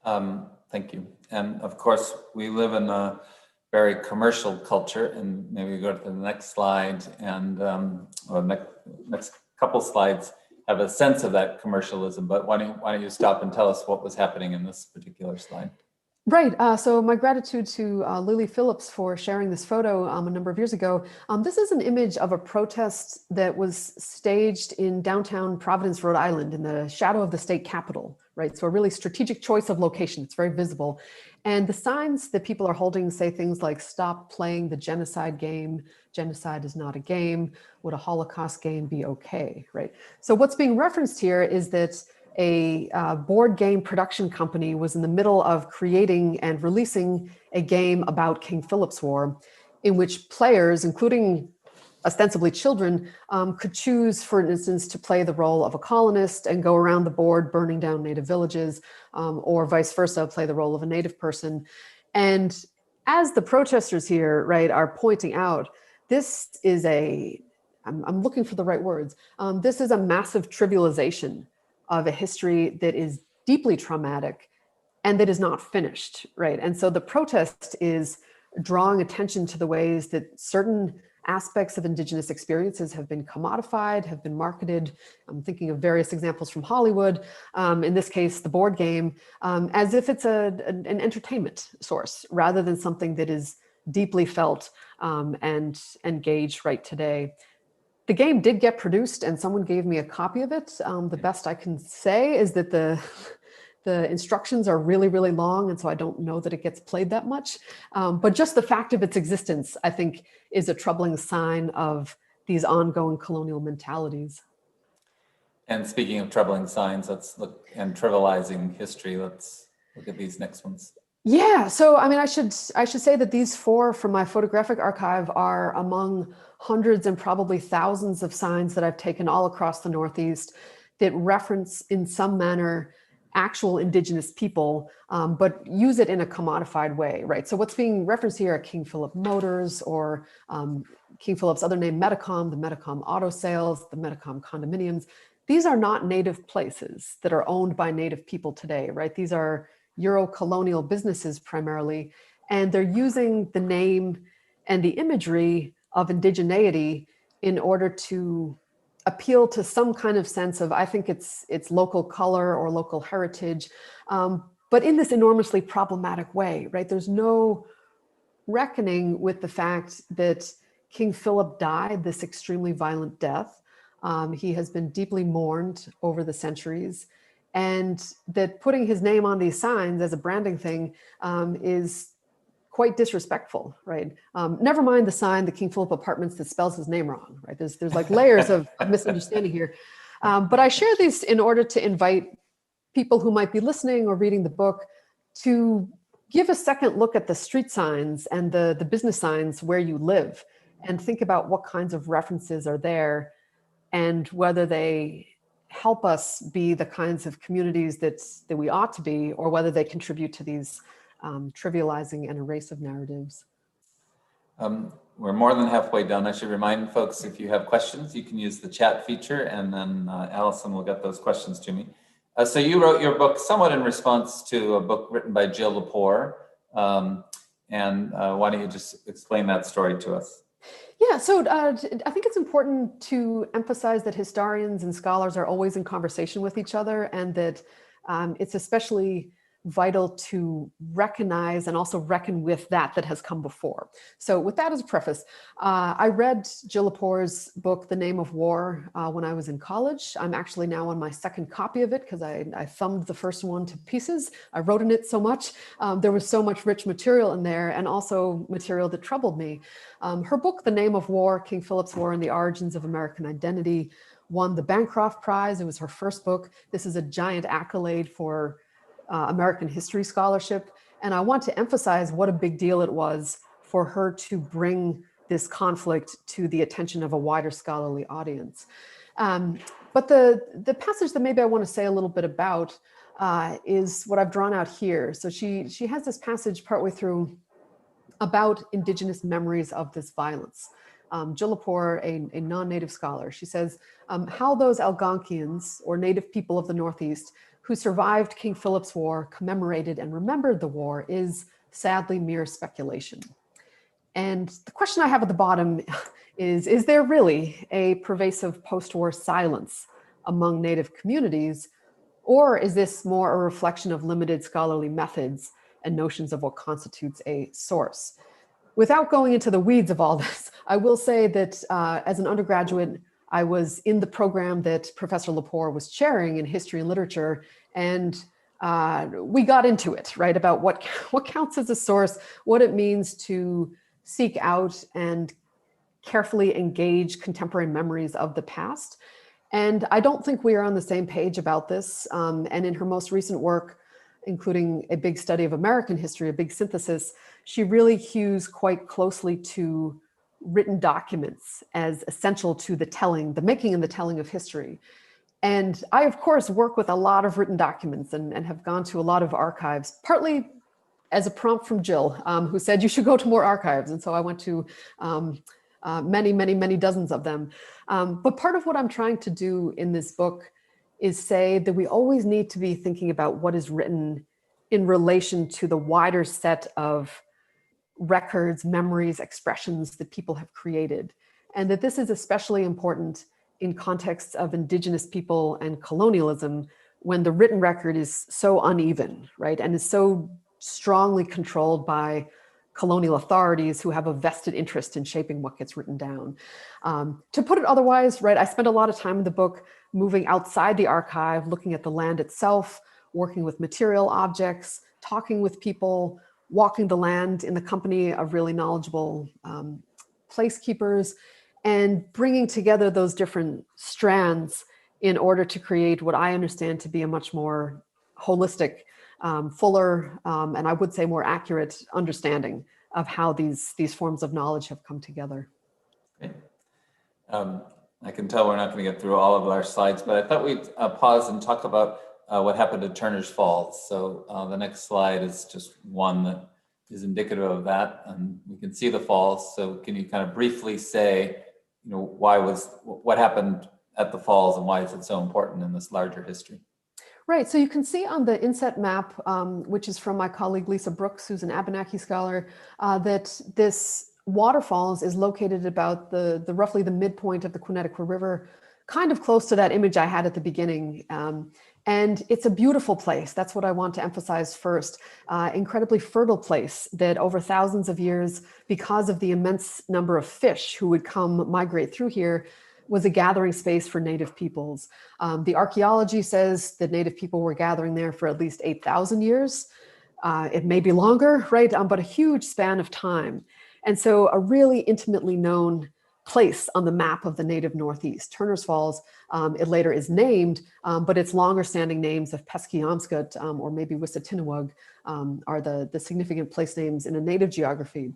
Thank you. And of course, we live in a very commercial culture, and maybe we go to the next slide, and or next couple slides have a sense of that commercialism. But why don't you stop and tell us what was happening in this particular slide? Right. So my gratitude to Lily Phillips for sharing this photo a number of years ago. This is an image of a protest that was staged in downtown Providence, Rhode Island, in the shadow of the state capitol, right? So a really strategic choice of location. It's very visible. And the signs that people are holding say things like, "Stop playing the genocide game. Genocide is not a game. Would a Holocaust game be okay?" Right? So what's being referenced here is that a board game production company was in the middle of creating and releasing a game about King Philip's War, in which players, including ostensibly children, could choose, for instance, to play the role of a colonist and go around the board burning down Native villages, or vice versa, play the role of a Native person. And as the protesters here, right, are pointing out, this is I'm looking for the right words, this is a massive trivialization of a history that is deeply traumatic and that is not finished, right? And so the protest is drawing attention to the ways that certain aspects of Indigenous experiences have been commodified, have been marketed. I'm thinking of various examples from Hollywood, in this case, the board game, as if it's an entertainment source rather than something that is deeply felt and engaged right today. The game did get produced and someone gave me a copy of it. The best I can say is that the instructions are really, really long, and so I don't know that it gets played that much. But just the fact of its existence, I think, is a troubling sign of these ongoing colonial mentalities. And speaking of troubling signs, let's look, and trivializing history, let's look at these next ones. Yeah, so I mean, I should say that these 4 from my photographic archive are among hundreds and probably thousands of signs that I've taken all across the Northeast that reference in some manner actual Indigenous people, but use it in a commodified way, right? So what's being referenced here are King Philip Motors, or King Philip's other name, Metacom, the Metacom auto sales, the Metacom condominiums. These are not native places that are owned by native people today, right? These are Euro-colonial businesses primarily, and they're using the name and the imagery of indigeneity in order to appeal to some kind of sense of, I think it's local color or local heritage, but in this enormously problematic way, right? There's no reckoning with the fact that King Philip died this extremely violent death. He has been deeply mourned over the centuries, and that putting his name on these signs as a branding thing is quite disrespectful, right? Never mind the sign, the King Philip Apartments, that spells his name wrong, right? There's like layers of misunderstanding here. But I share these in order to invite people who might be listening or reading the book to give a second look at the street signs and the business signs where you live, and think about what kinds of references are there and whether they help us be the kinds of communities that we ought to be, or whether they contribute to these trivializing and erasive narratives. We're more than halfway done. I should remind folks, if you have questions, you can use the chat feature, and then Allison will get those questions to me. So you wrote your book somewhat in response to a book written by Jill Lepore. And why don't you just explain that story to us? Yeah, so I think it's important to emphasize that historians and scholars are always in conversation with each other, and that it's especially vital to recognize and also reckon with that has come before. So with that as a preface, I read Jill Lepore's book, The Name of War, when I was in college. I'm actually now on my second copy of it because I thumbed the first one to pieces. I wrote in it so much. There was so much rich material in there, and also material that troubled me. Her book, The Name of War, King Philip's War and the Origins of American Identity, won the Bancroft Prize. It was her first book. This is a giant accolade for American history scholarship. And I want to emphasize what a big deal it was for her to bring this conflict to the attention of a wider scholarly audience. But the passage that maybe I want to say a little bit about is what I've drawn out here. So she has this passage partway through about Indigenous memories of this violence. Jill Lepore, a non-native scholar, she says, how those Algonquians, or native people of the Northeast, who survived King Philip's War, commemorated and remembered the war, is sadly mere speculation. And the question I have at the bottom is there really a pervasive post-war silence among Native communities, or is this more a reflection of limited scholarly methods and notions of what constitutes a source? Without going into the weeds of all this, I will say that as an undergraduate, I was in the program that Professor Lepore was chairing in history and literature, and we got into it, right, about what counts as a source, what it means to seek out and carefully engage contemporary memories of the past. And I don't think we are on the same page about this. And in her most recent work, including a big study of American history, a big synthesis, she really hews quite closely to written documents as essential to the making and the telling of history. And I, of course, work with a lot of written documents and have gone to a lot of archives, partly as a prompt from Jill, who said you should go to more archives. And so I went to many dozens of them. But part of what I'm trying to do in this book is say that we always need to be thinking about what is written in relation to the wider set of records, memories, expressions that people have created. And that this is especially important in contexts of indigenous people and colonialism, when the written record is so uneven, right? And is so strongly controlled by colonial authorities who have a vested interest in shaping what gets written down. To put it otherwise, right, I spent a lot of time in the book moving outside the archive, looking at the land itself, working with material objects, talking with people, walking the land in the company of really knowledgeable placekeepers, and bringing together those different strands in order to create what I understand to be a much more holistic, fuller, and I would say more accurate understanding of how these forms of knowledge have come together. Great. I can tell we're not going to get through all of our slides, but I thought we'd pause and talk about what happened at Turner's Falls. So the next slide is just one that is indicative of that, and we can see the falls. So can you kind of briefly say, you know, what happened at the falls and why is it so important in this larger history? Right, so you can see on the inset map, which is from my colleague Lisa Brooks, who's an Abenaki scholar, that this waterfalls is located about the roughly the midpoint of the Quinetico River, kind of close to that image I had at the beginning. And it's a beautiful place. That's what I want to emphasize first. Incredibly fertile place that over thousands of years, because of the immense number of fish who would come migrate through here, was a gathering space for native peoples. The archaeology says that native people were gathering there for at least 8,000 years. It may be longer, right? But a huge span of time. And so a really intimately known place on the map of the native Northeast. Turner's Falls, it later is named, but its longer standing names of Pesquiamscut or maybe Wissatinawug are the significant place names in a native geography.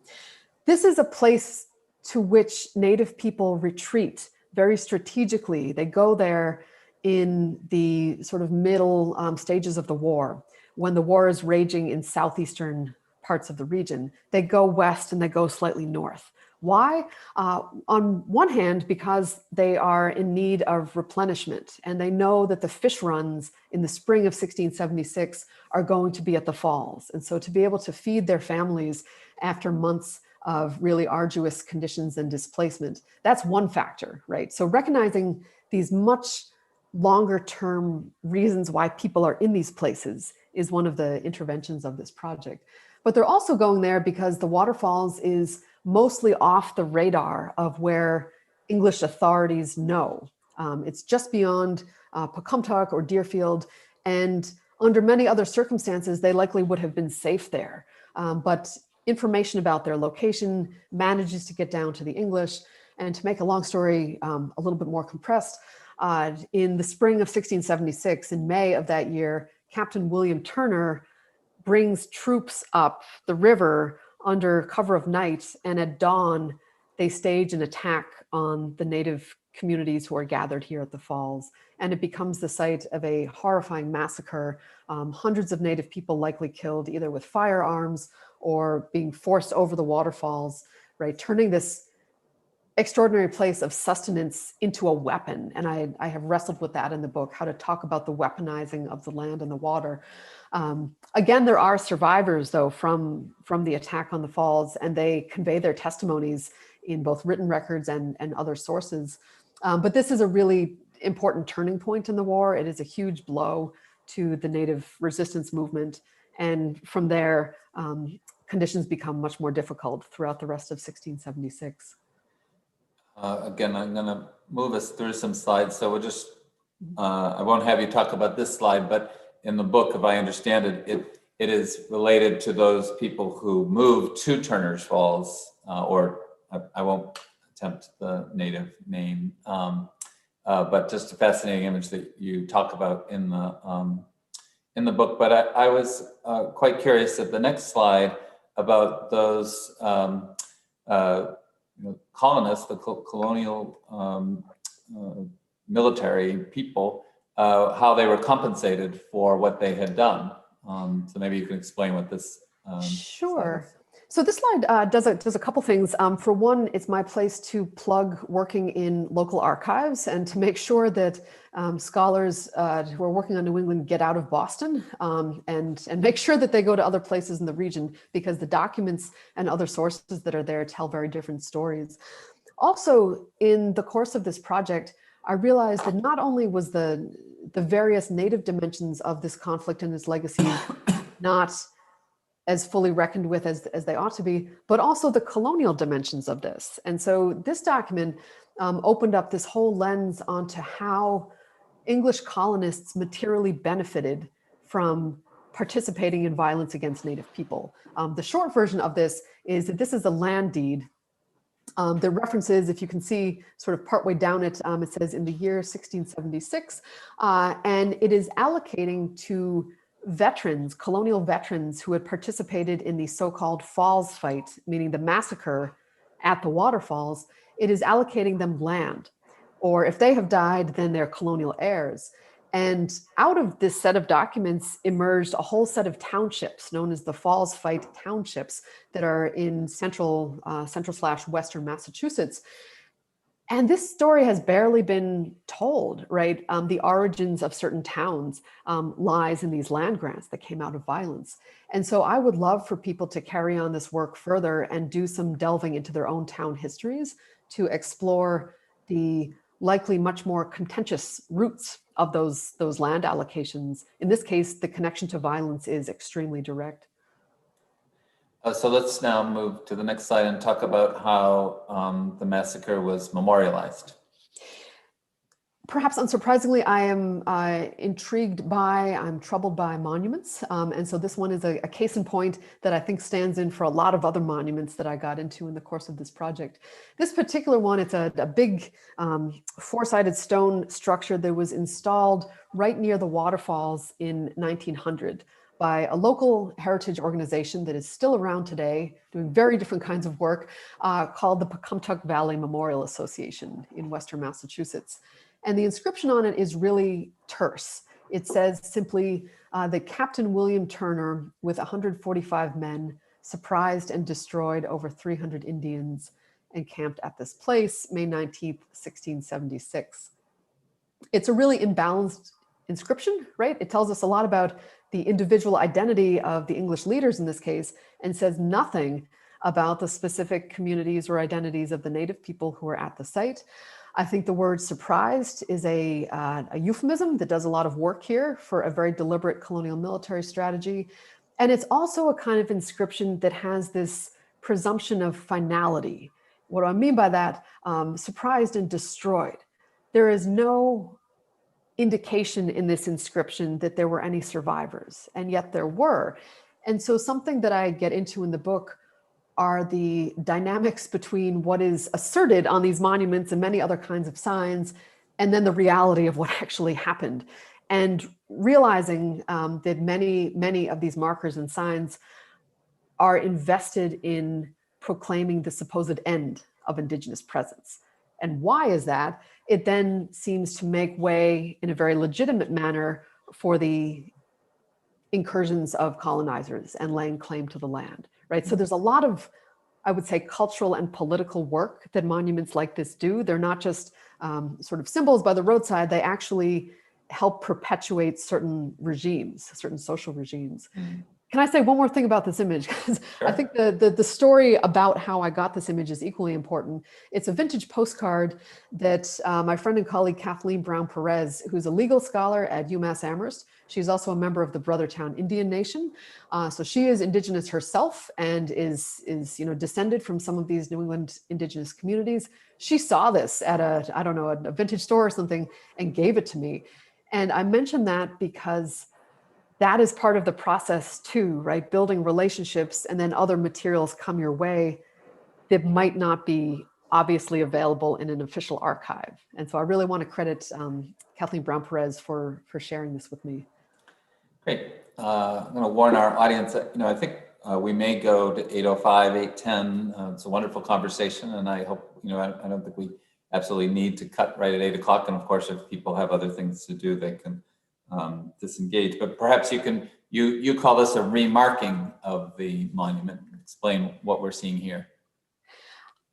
This is a place to which native people retreat very strategically. They go there in the sort of middle stages of the war, when the war is raging in southeastern parts of the region. They go west and they go slightly north. Why? On one hand, because they are in need of replenishment, and they know that the fish runs in the spring of 1676 are going to be at the falls. And so to be able to feed their families after months of really arduous conditions and displacement, that's one factor, right? So recognizing these much longer term reasons why people are in these places is one of the interventions of this project. But they're also going there because the waterfalls is mostly off the radar of where English authorities know. It's just beyond Pocumtuck or Deerfield, and under many other circumstances, they likely would have been safe there. But information about their location manages to get down to the English. And to make a long story a little bit more compressed, in the spring of 1676, in May of that year, Captain William Turner brings troops up the river under cover of night, and at dawn, they stage an attack on the native communities who are gathered here at the falls. And it becomes the site of a horrifying massacre. Hundreds of native people likely killed either with firearms or being forced over the waterfalls, right? Turning this extraordinary place of sustenance into a weapon. And I have wrestled with that in the book, how to talk about the weaponizing of the land and the water. Again, there are survivors, though, from the attack on the falls, and they convey their testimonies in both written records and other sources. But this is a really important turning point in the war. It is a huge blow to the Native resistance movement. And from there, conditions become much more difficult throughout the rest of 1676. Again, I'm going to move us through some slides. So we'll just, I won't have you talk about this slide, but in the book, if I understand it, it is related to those people who moved to Turner's Falls, or I won't attempt the native name, but just a fascinating image that you talk about in the book. But I was quite curious at the next slide about those colonists, the colonial military people, how they were compensated for what they had done. So maybe you can explain what this Sure. So this slide does a couple things. For one, it's my place to plug working in local archives and to make sure that scholars who are working on New England get out of Boston and make sure that they go to other places in the region, because the documents and other sources that are there tell very different stories. Also, in the course of this project, I realized that not only was the various Native dimensions of this conflict and its legacy not as fully reckoned with as they ought to be, but also the colonial dimensions of this. And so this document opened up this whole lens onto how English colonists materially benefited from participating in violence against Native people. The short version of this is that this is a land deed. The references, if you can see sort of partway down it, it says in the year 1676, and it is allocating to veterans, colonial veterans who had participated in the so-called Falls Fight, meaning the massacre at the waterfalls. It is allocating them land, or if they have died, then they're colonial heirs. And out of this set of documents emerged a whole set of townships known as the Falls Fight townships that are in central/western Massachusetts. And this story has barely been told, right? The origins of certain towns lies in these land grants that came out of violence. And so I would love for people to carry on this work further and do some delving into their own town histories to explore the likely much more contentious roots of those land allocations. In this case, the connection to violence is extremely direct. So let's now move to the next slide and talk about how the massacre was memorialized. Perhaps unsurprisingly, I am I'm troubled by monuments. And so this one is a case in point that I think stands in for a lot of other monuments that I got into in the course of this project. This particular one, it's a big four-sided stone structure that was installed right near the waterfalls in 1900. By a local heritage organization that is still around today, doing very different kinds of work, called the Pecumtuck Valley Memorial Association in Western Massachusetts. And the inscription on it is really terse. It says simply that Captain William Turner, with 145 men, surprised and destroyed over 300 Indians encamped at this place, May 19th, 1676. It's a really imbalanced inscription, right? It tells us a lot about the individual identity of the English leaders in this case, and says nothing about the specific communities or identities of the Native people who are at the site. I think the word surprised is a euphemism that does a lot of work here for a very deliberate colonial military strategy. And it's also a kind of inscription that has this presumption of finality. What do I mean by that? Surprised and destroyed. There is no indication in this inscription that there were any survivors, and yet there were. And so something that I get into in the book are the dynamics between what is asserted on these monuments and many other kinds of signs, and then the reality of what actually happened. And realizing that many of these markers and signs are invested in proclaiming the supposed end of Indigenous presence. And why is that? It then seems to make way in a very legitimate manner for the incursions of colonizers and laying claim to the land, right? So there's a lot of, I would say, cultural and political work that monuments like this do. They're not just sort of symbols by the roadside, they actually help perpetuate certain regimes, certain social regimes. Mm. Can I say one more thing about this image? Because sure. I think the story about how I got this image is equally important. It's a vintage postcard that my friend and colleague Kathleen Brown Perez, who's a legal scholar at UMass Amherst, she's also a member of the Brothertown Indian Nation. So she is Indigenous herself and is descended from some of these New England Indigenous communities. She saw this at a vintage store or something and gave it to me. And I mention that because that is part of the process too, right? Building relationships, and then other materials come your way that might not be obviously available in an official archive. And so I really want to credit Kathleen Brown Perez for sharing this with me. Great. I'm going to warn our audience that, I think we may go to 8:05, 8:10. It's a wonderful conversation, and I hope, I don't think we absolutely need to cut right at 8 o'clock. And of course, if people have other things to do, they can disengage. But perhaps you call this a remarking of the monument. explain what we're seeing here.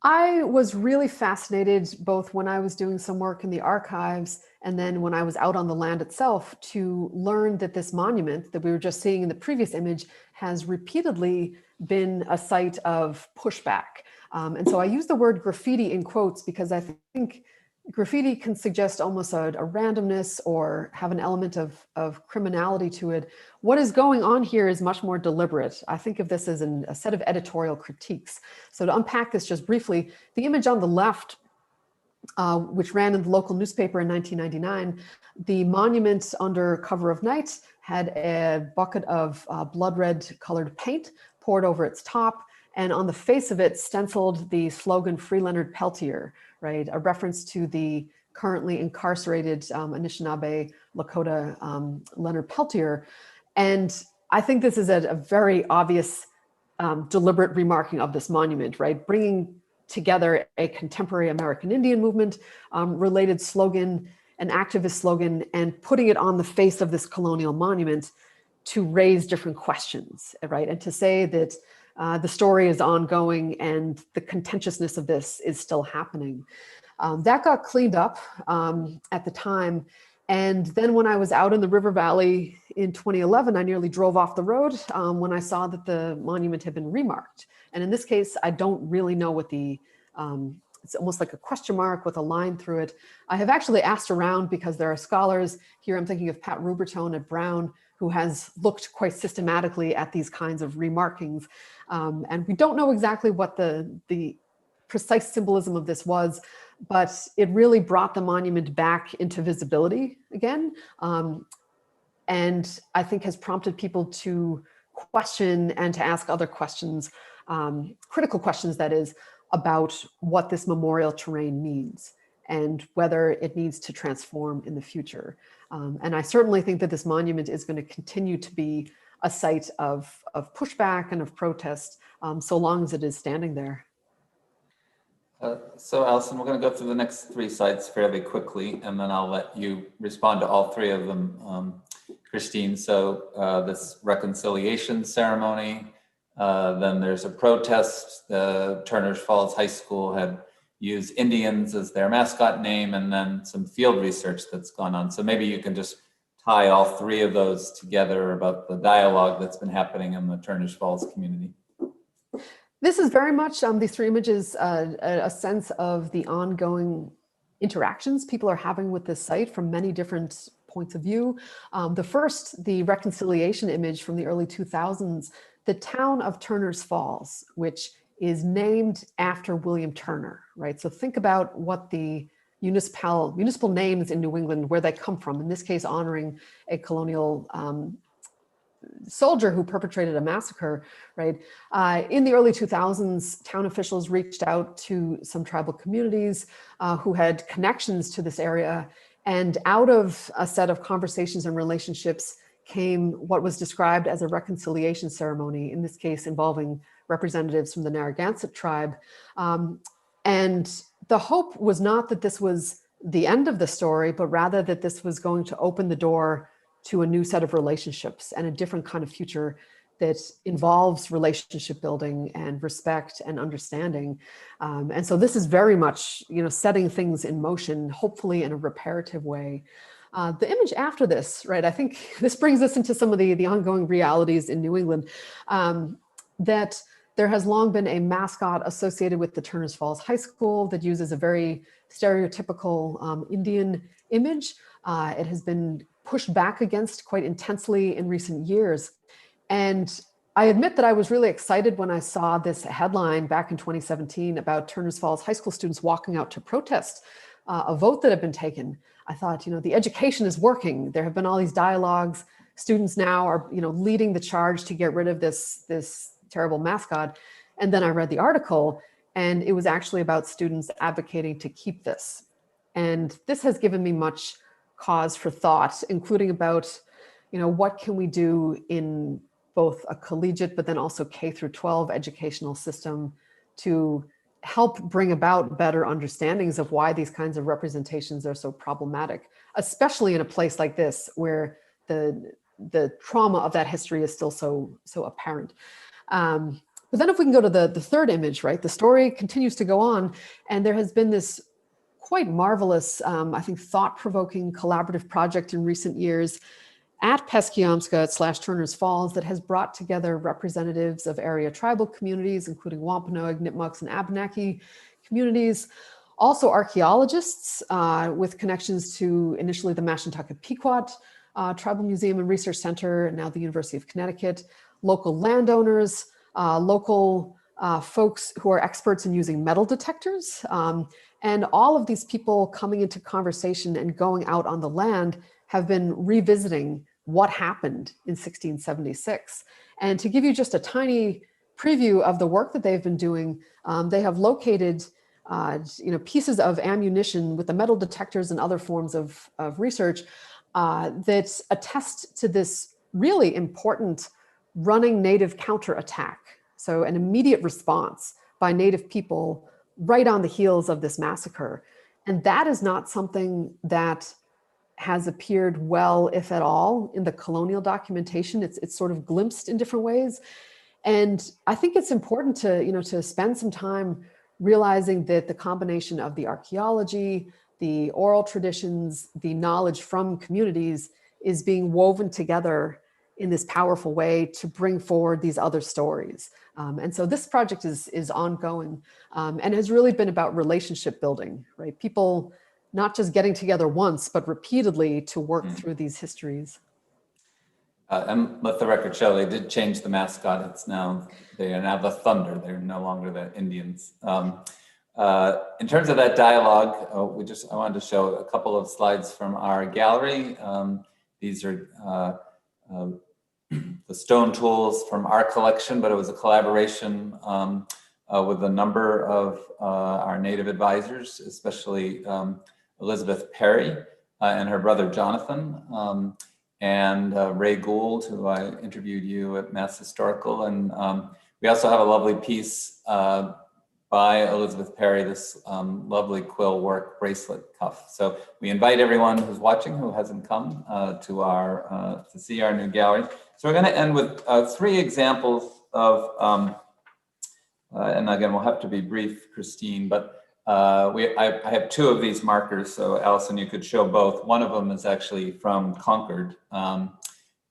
I was really fascinated both when I was doing some work in the archives and then when I was out on the land itself to learn that this monument that we were just seeing in the previous image has repeatedly been a site of pushback. And so I use the word graffiti in quotes because I think graffiti can suggest almost a randomness or have an element of criminality to it. What is going on here is much more deliberate. I think of this as a set of editorial critiques. So to unpack this just briefly, the image on the left, which ran in the local newspaper in 1999, the monument under cover of night had a bucket of blood red colored paint poured over its top. And on the face of it stenciled the slogan "Free Leonard Peltier," right? A reference to the currently incarcerated Anishinaabe Lakota Leonard Peltier. And I think this is a very obvious deliberate remarking of this monument, right? Bringing together a contemporary American Indian movement related slogan, an activist slogan, and putting it on the face of this colonial monument to raise different questions, right? And to say that the story is ongoing and the contentiousness of this is still happening. That got cleaned up at the time. And then when I was out in the River Valley in 2011, I nearly drove off the road when I saw that the monument had been remarked. And in this case, I don't really know what it's almost like a question mark with a line through it. I have actually asked around because there are scholars here. I'm thinking of Pat Rubertone at Brown, who has looked quite systematically at these kinds of remarkings. And we don't know exactly what the precise symbolism of this was, but it really brought the monument back into visibility again. And I think has prompted people to question and to ask other questions, critical questions that is, about what this memorial terrain means and whether it needs to transform in the future. And I certainly think that this monument is going to continue to be a site of pushback and of protest so long as it is standing there. So Alison, we're going to go through the next three sites fairly quickly, and then I'll let you respond to all three of them, Christine. So this reconciliation ceremony, then there's a protest. The Turners Falls High School had used Indians as their mascot name, and then some field research that's gone on. So maybe you can just tie all three of those together about the dialogue that's been happening in the Turners Falls community. This is very much, these three images, a sense of the ongoing interactions people are having with this site from many different points of view. The first, the reconciliation image from the early 2000s, the town of Turners Falls, which is named after William Turner, right? So think about what the municipal names in New England, where they come from, in this case, honoring a colonial soldier who perpetrated a massacre, right? In the early 2000s, town officials reached out to some tribal communities who had connections to this area. And out of a set of conversations and relationships came what was described as a reconciliation ceremony, in this case involving representatives from the Narragansett tribe. And the hope was not that this was the end of the story, but rather that this was going to open the door to a new set of relationships and a different kind of future that involves relationship building and respect and understanding. And so this is very much, setting things in motion, hopefully in a reparative way. The image after this, right, I think this brings us into some of the ongoing realities in New England, that there has long been a mascot associated with the Turners Falls High School that uses a very stereotypical Indian image. It has been pushed back against quite intensely in recent years. And I admit that I was really excited when I saw this headline back in 2017 about Turners Falls High School students walking out to protest a vote that had been taken. I thought, the education is working. There have been all these dialogues. Students now are, leading the charge to get rid of this terrible mascot. And then I read the article, and it was actually about students advocating to keep this. And this has given me much cause for thought, including about, what can we do in both a collegiate, but then also K through 12 educational system to help bring about better understandings of why these kinds of representations are so problematic, especially in a place like this where the trauma of that history is still so apparent. But then if we can go to the third image, right, the story continues to go on, and there has been this quite marvelous, I think, thought-provoking collaborative project in recent years at Peskiamska / Turner's Falls that has brought together representatives of area tribal communities, including Wampanoag, Nipmucks, and Abenaki communities, also archaeologists with connections to initially the Mashantucket Pequot Tribal Museum and Research Center, and now the University of Connecticut, local landowners, local folks who are experts in using metal detectors, and all of these people coming into conversation and going out on the land have been revisiting what happened in 1676. And to give you just a tiny preview of the work that they've been doing, they have located pieces of ammunition with the metal detectors and other forms of research that attest to this really important running Native counterattack. So an immediate response by Native people right on the heels of this massacre. And that is not something that has appeared well, if at all, in the colonial documentation. It's sort of glimpsed in different ways. And I think it's important to spend some time realizing that the combination of the archaeology, the oral traditions, the knowledge from communities is being woven together in this powerful way to bring forward these other stories. And so this project is ongoing and has really been about relationship building, right? People not just getting together once, but repeatedly to work through these histories. And let the record show they did change the mascot. They are now the Thunder. They're no longer the Indians. In terms of that dialogue, I wanted to show a couple of slides from our gallery. These are the stone tools from our collection, but it was a collaboration with a number of our Native advisors, especially Elizabeth Perry and her brother Jonathan, and Ray Gould, who I interviewed you at Mass Historical. And we also have a lovely piece by Elizabeth Perry, this lovely quill work bracelet cuff. So we invite everyone who's watching who hasn't come to see our new gallery. So we're going to end with 3 examples of, and again, we'll have to be brief, Christine, but I have 2 of these markers. So Allison, you could show both. One of them is actually from Concord. And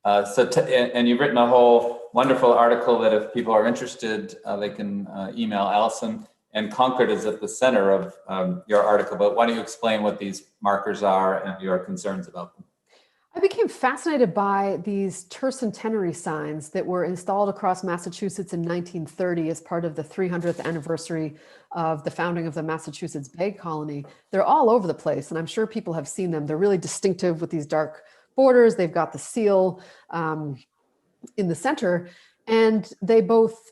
you've written a whole wonderful article that if people are interested, they can email Allison. And Concord is at the center of your article, but why don't you explain what these markers are and your concerns about them? I became fascinated by these tercentenary signs that were installed across Massachusetts in 1930 as part of the 300th anniversary of the founding of the Massachusetts Bay Colony. They're all over the place, and I'm sure people have seen them. They're really distinctive with these dark borders. They've got the seal in the center, and they both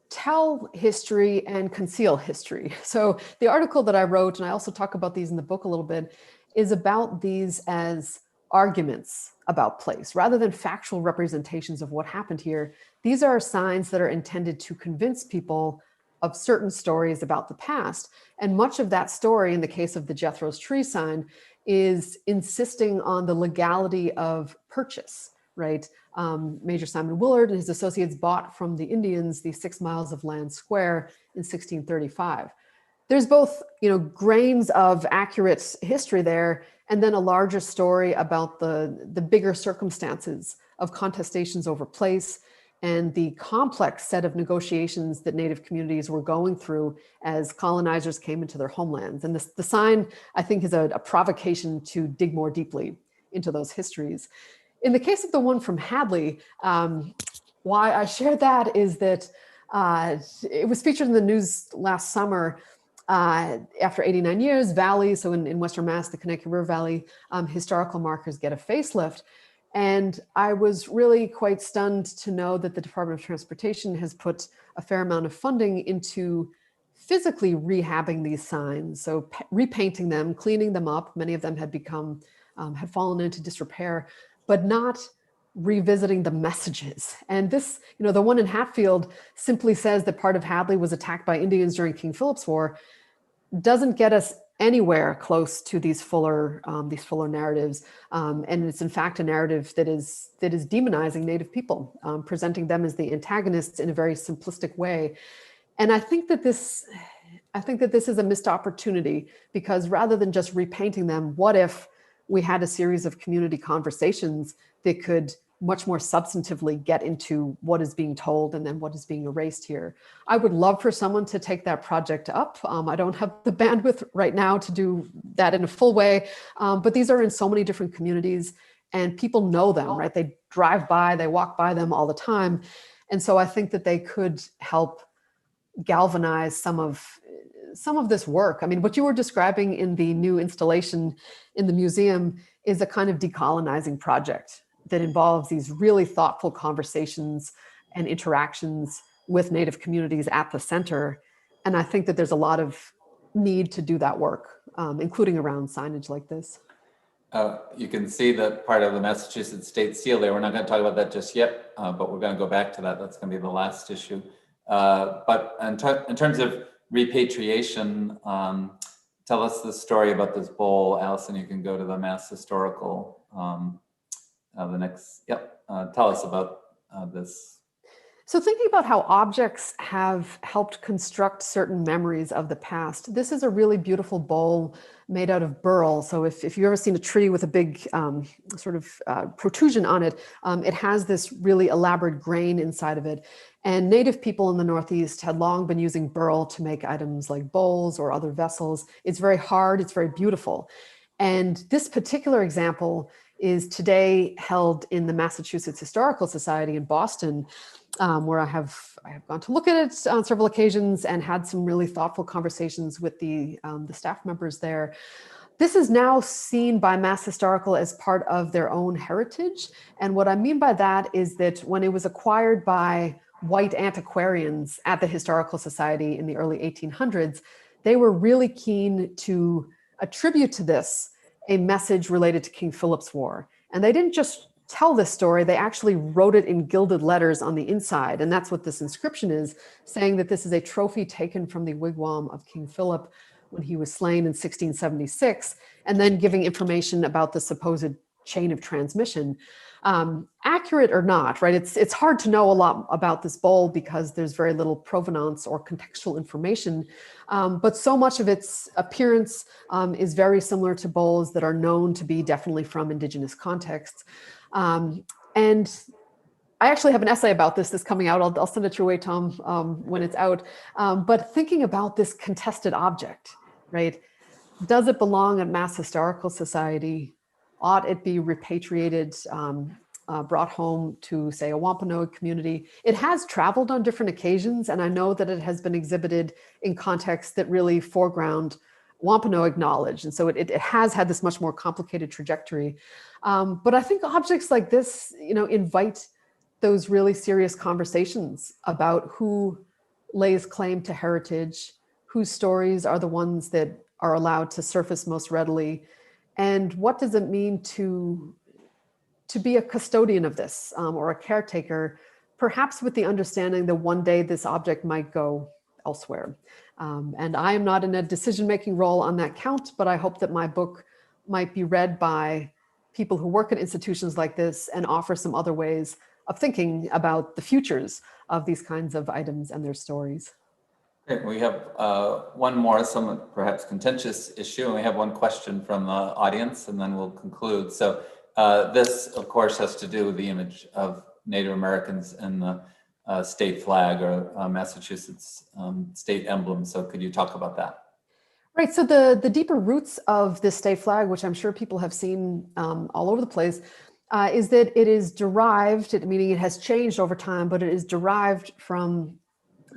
tell history and conceal history. So the article that I wrote, and I also talk about these in the book a little bit, is about these as arguments about place rather than factual representations of what happened here. These are signs that are intended to convince people of certain stories about the past. And much of that story, in the case of the Jethro's Tree sign, is insisting on the legality of purchase, right? Major Simon Willard and his associates bought from the Indians these 6 miles of land square in 1635. There's both, grains of accurate history there, and then a larger story about the bigger circumstances of contestations over place and the complex set of negotiations that Native communities were going through as colonizers came into their homelands. And the sign, I think, is a provocation to dig more deeply into those histories. In the case of the one from Hadley, why I shared that is that it was featured in the news last summer. After 89 years, Valley, so in Western Mass, the Connecticut River Valley, historical markers get a facelift. And I was really quite stunned to know that the Department of Transportation has put a fair amount of funding into physically rehabbing these signs, so repainting them, cleaning them up. Many of them had had fallen into disrepair, but not revisiting the messages. And this, the one in Hatfield simply says that part of Hadley was attacked by Indians during King Philip's War, doesn't get us anywhere close to these fuller narratives, and it's in fact a narrative that is demonizing Native people, presenting them as the antagonists in a very simplistic way. And I think that this is a missed opportunity, because rather than just repainting them, what if we had a series of community conversations that could much more substantively get into what is being told and then what is being erased here. I would love for someone to take that project up. I don't have the bandwidth right now to do that in a full way, but these are in so many different communities and people know them, right? They drive by, they walk by them all the time. And so I think that they could help galvanize some of this work. I mean, what you were describing in the new installation in the museum is a kind of decolonizing project that involves these really thoughtful conversations and interactions with Native communities at the center. And I think that there's a lot of need to do that work, including around signage like this. You can see that part of the Massachusetts State Seal there. We're not going to talk about that just yet, but we're going to go back to that. That's going to be the last issue. But in terms of repatriation, tell us the story about this bowl. Allison, you can go to the Mass Historical. Tell us about this. So thinking about how objects have helped construct certain memories of the past, this is a really beautiful bowl made out of burl. So if you've ever seen a tree with a big protrusion on it, it has this really elaborate grain inside of it. And Native people in the Northeast had long been using burl to make items like bowls or other vessels. It's very hard, it's very beautiful. And this particular example is today held in the Massachusetts Historical Society in Boston, where I have gone to look at it on several occasions and had some really thoughtful conversations with the staff members there. This is now seen by Mass Historical as part of their own heritage. And what I mean by that is that when it was acquired by white antiquarians at the Historical Society in the early 1800s, they were really keen to attribute to this a message related to King Philip's War. And they didn't just tell this story, they actually wrote it in gilded letters on the inside. And that's what this inscription is, saying that this is a trophy taken from the wigwam of King Philip when he was slain in 1676, and then giving information about the supposed chain of transmission. Accurate or not, right? It's hard to know a lot about this bowl because there's very little provenance or contextual information, but so much of its appearance is very similar to bowls that are known to be definitely from Indigenous contexts. And I actually have an essay about this that's coming out. I'll send it your way, Tom, when it's out. But thinking about this contested object, right? Does it belong at Mass Historical Society? Ought it be repatriated, brought home to, say, a Wampanoag community? It has traveled on different occasions, and I know that it has been exhibited in contexts that really foreground Wampanoag knowledge. And so it has had this much more complicated trajectory. But I think objects like this, invite those really serious conversations about who lays claim to heritage, whose stories are the ones that are allowed to surface most readily, and what does it mean to be a custodian of this, or a caretaker, perhaps with the understanding that one day this object might go elsewhere. And I am not in a decision-making role on that count, but I hope that my book might be read by people who work at institutions like this and offer some other ways of thinking about the futures of these kinds of items and their stories. Great. We have one more, somewhat perhaps contentious issue, and we have one question from the audience, and then we'll conclude. So this, of course, has to do with the image of Native Americans in the state flag or Massachusetts state emblem. So could you talk about that? Right. So the deeper roots of this state flag, which I'm sure people have seen all over the place, is that it is derived, meaning it has changed over time, but it is derived from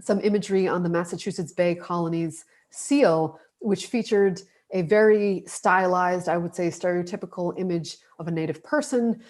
some imagery on the Massachusetts Bay Colony's seal, which featured a very stylized, I would say, stereotypical image of a Native person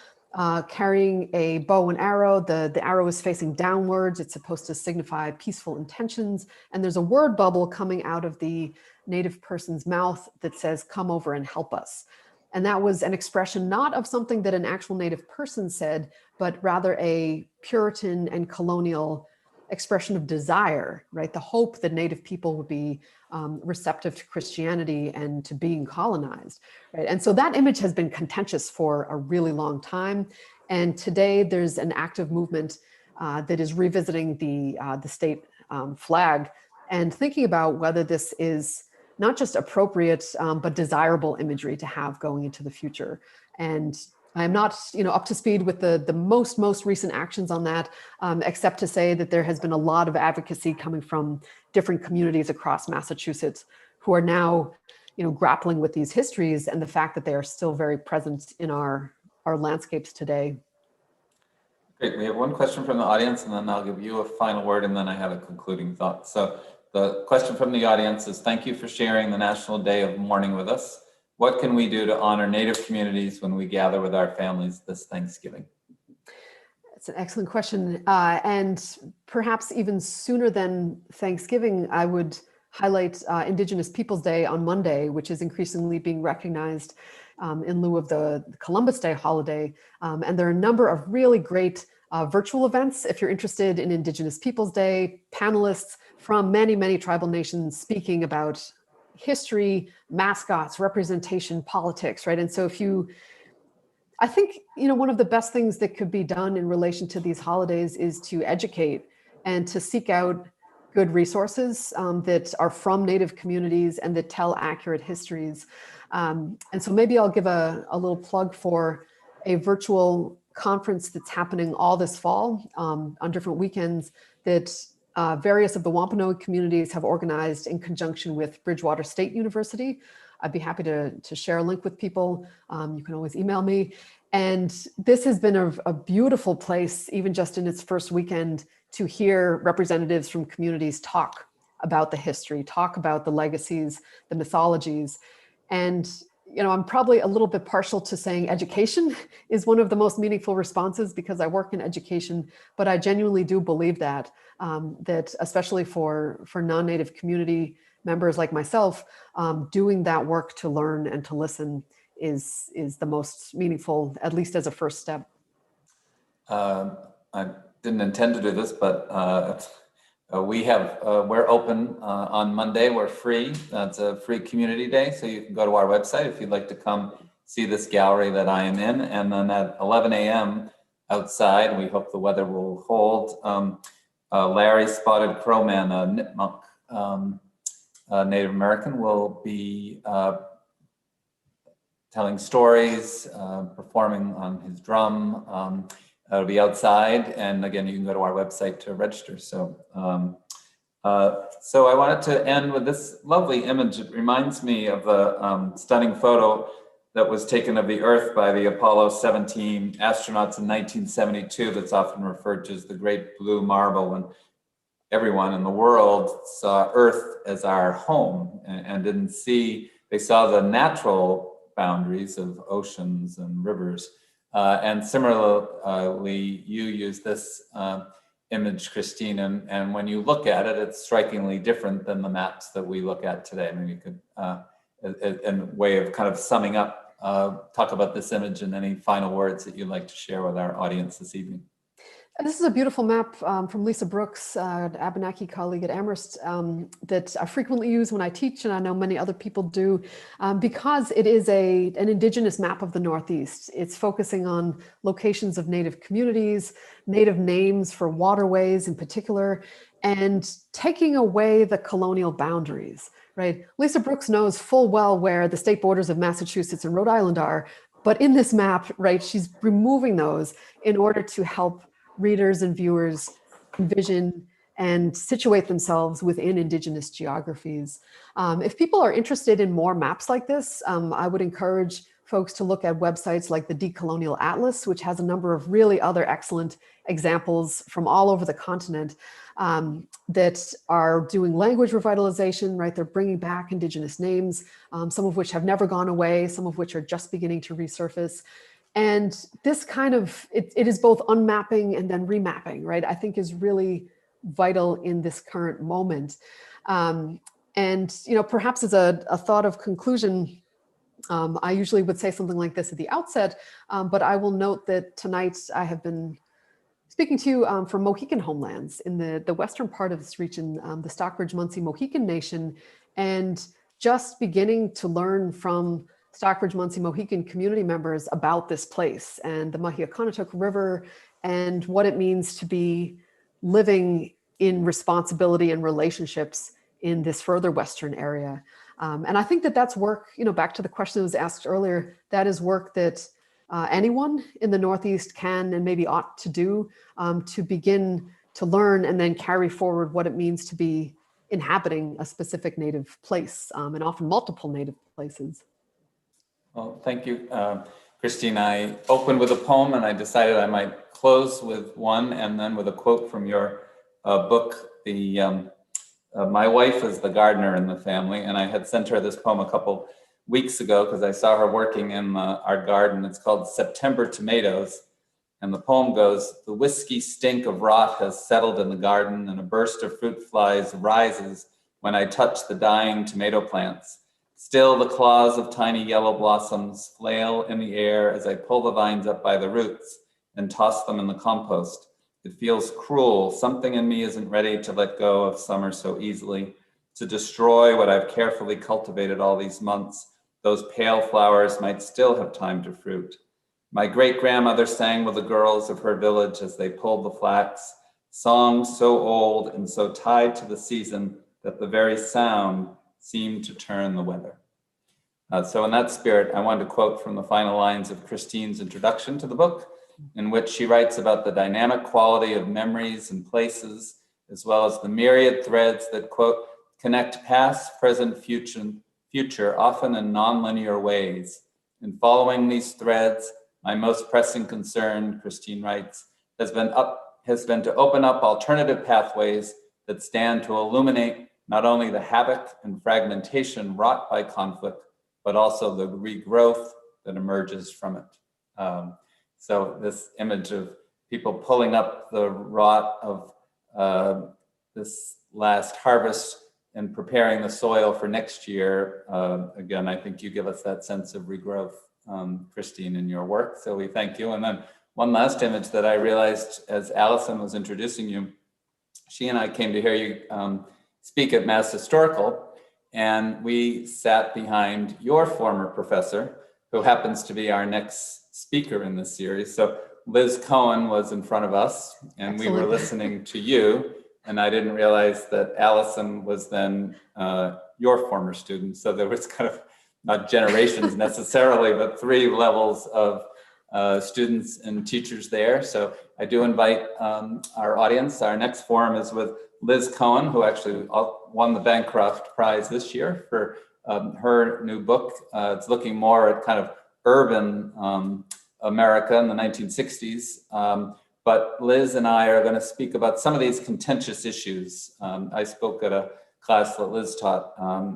carrying a bow and arrow. The arrow is facing downwards. It's supposed to signify peaceful intentions. And there's a word bubble coming out of the Native person's mouth that says, "Come over and help us." And that was an expression not of something that an actual Native person said, but rather a Puritan and colonial expression of desire, right? The hope that Native people would be receptive to Christianity and to being colonized, right? And so that image has been contentious for a really long time. And today there's an active movement that is revisiting the state flag and thinking about whether this is not just appropriate, but desirable imagery to have going into the future. And I'm not, up to speed with the most recent actions on that, except to say that there has been a lot of advocacy coming from different communities across Massachusetts who are now, grappling with these histories and the fact that they are still very present in our landscapes today. Great. We have one question from the audience, and then I'll give you a final word, and then I have a concluding thought. So the question from the audience is, thank you for sharing the National Day of Mourning with us. What can we do to honor Native communities when we gather with our families this Thanksgiving? It's an excellent question. And perhaps even sooner than Thanksgiving, I would highlight Indigenous Peoples Day on Monday, which is increasingly being recognized in lieu of the Columbus Day holiday. And there are a number of really great virtual events. If you're interested in Indigenous Peoples Day, panelists from many tribal nations speaking about history, mascots, representation, politics, right? And so I think, one of the best things that could be done in relation to these holidays is to educate and to seek out good resources that are from Native communities and that tell accurate histories. And so maybe I'll give a little plug for a virtual conference that's happening all this fall on different weekends that various of the Wampanoag communities have organized in conjunction with Bridgewater State University. I'd be happy to share a link with people. You can always email me. And this has been a beautiful place, even just in its first weekend, to hear representatives from communities talk about the history, talk about the legacies, the mythologies. And I'm probably a little bit partial to saying education is one of the most meaningful responses because I work in education, but I genuinely do believe that especially for non-Native community members like myself, doing that work to learn and to listen is the most meaningful, at least as a first step. I didn't intend to do this, but we're open on Monday. We're free. It's a free community day. So you can go to our website if you'd like to come see this gallery that I am in. And then at 11 a.m. outside, we hope the weather will hold. Larry Spotted Crowman, a Nipmuc Native American, will be telling stories, performing on his drum. It'll be outside, and again, you can go to our website to register. So I wanted to end with this lovely image. It reminds me of a stunning photo that was taken of the Earth by the Apollo 17 astronauts in 1972 that's often referred to as the Great Blue Marble, when everyone in the world saw Earth as our home and didn't see, they saw the natural boundaries of oceans and rivers. And similarly, you use this image, Christine, and when you look at it, it's strikingly different than the maps that we look at today. I mean, you could, in a way of kind of summing up, talk about this image and any final words that you'd like to share with our audience this evening. This is a beautiful map from Lisa Brooks, an Abenaki colleague at Amherst, that I frequently use when I teach, and I know many other people do, because it is an Indigenous map of the Northeast. It's focusing on locations of Native communities, Native names for waterways in particular, and taking away the colonial boundaries, right? Lisa Brooks knows full well where the state borders of Massachusetts and Rhode Island are, but in this map, right, she's removing those in order to help readers and viewers envision and situate themselves within Indigenous geographies. If people are interested in more maps like this, I would encourage folks to look at websites like the Decolonial Atlas, which has a number of really other excellent examples from all over the continent that are doing language revitalization, right? They're bringing back Indigenous names, some of which have never gone away, some of which are just beginning to resurface. And this kind of, it is both unmapping and then remapping, right? I think is really vital in this current moment. And, perhaps as a thought of conclusion, I usually would say something like this at the outset, but I will note that tonight I have been speaking to you from Mohican homelands in the western part of this region, the Stockbridge-Munsee Mohican Nation, and just beginning to learn from Stockbridge-Munsee Mohican community members about this place and the Mahiaconatuck River and what it means to be living in responsibility and relationships in this further western area. And I think that that's work, back to the question that was asked earlier, that is work that anyone in the Northeast can and maybe ought to do to begin to learn and then carry forward what it means to be inhabiting a specific native place, and often multiple native places. Well, thank you, Christine. I opened with a poem and I decided I might close with one and then with a quote from your book. My wife is the gardener in the family, and I had sent her this poem a couple weeks ago because I saw her working in our garden. It's called September Tomatoes. And the poem goes, "The whiskey stink of rot has settled in the garden, and a burst of fruit flies rises when I touch the dying tomato plants. Still the claws of tiny yellow blossoms flail in the air as I pull the vines up by the roots and toss them in the compost. It feels cruel. Something in me isn't ready to let go of summer so easily, to destroy what I've carefully cultivated all these months. Those pale flowers might still have time to fruit. My great-grandmother sang with the girls of her village as they pulled the flax, songs so old and so tied to the season that the very sound seemed to turn the weather." So in that spirit, I wanted to quote from the final lines of Christine's introduction to the book, in which she writes about the dynamic quality of memories and places, as well as the myriad threads that, quote, "connect past, present, future, often in nonlinear ways. In following these threads, my most pressing concern," Christine writes, has been to open up alternative pathways that stand to illuminate not only the havoc and fragmentation wrought by conflict, but also the regrowth that emerges from it. So this image of people pulling up the rot of this last harvest and preparing the soil for next year, again, I think you give us that sense of regrowth, Christine, in your work. So we thank you. And then one last image that I realized as Allison was introducing you, she and I came to hear you speak at Mass Historical, and we sat behind your former professor, who happens to be our next speaker in this series. So Liz Cohen was in front of us, and Excellent. We were listening to you, and I didn't realize that Allison was then your former student. So there was kind of not generations necessarily, but 3 levels of students and teachers there. So I do invite our audience. Our next forum is with Liz Cohen, who actually won the Bancroft Prize this year for her new book. It's looking more at kind of urban America in the 1960s. But Liz and I are going to speak about some of these contentious issues. I spoke at a class that Liz taught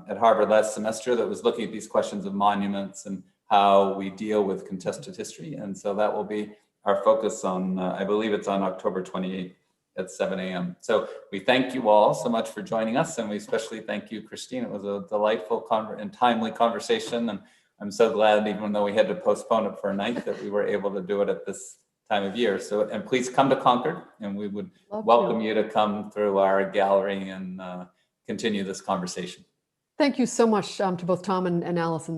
at Harvard last semester that was looking at these questions of monuments and how we deal with contested history. And so that will be our focus on, I believe it's on October 28th at 7 a.m. So we thank you all so much for joining us. And we especially thank you, Christine. It was a delightful and timely conversation. And I'm so glad, even though we had to postpone it for a night, that we were able to do it at this time of year. So, and please come to Concord, and we would welcome you to come through our gallery and continue this conversation. Thank you so much to both Tom and Allison.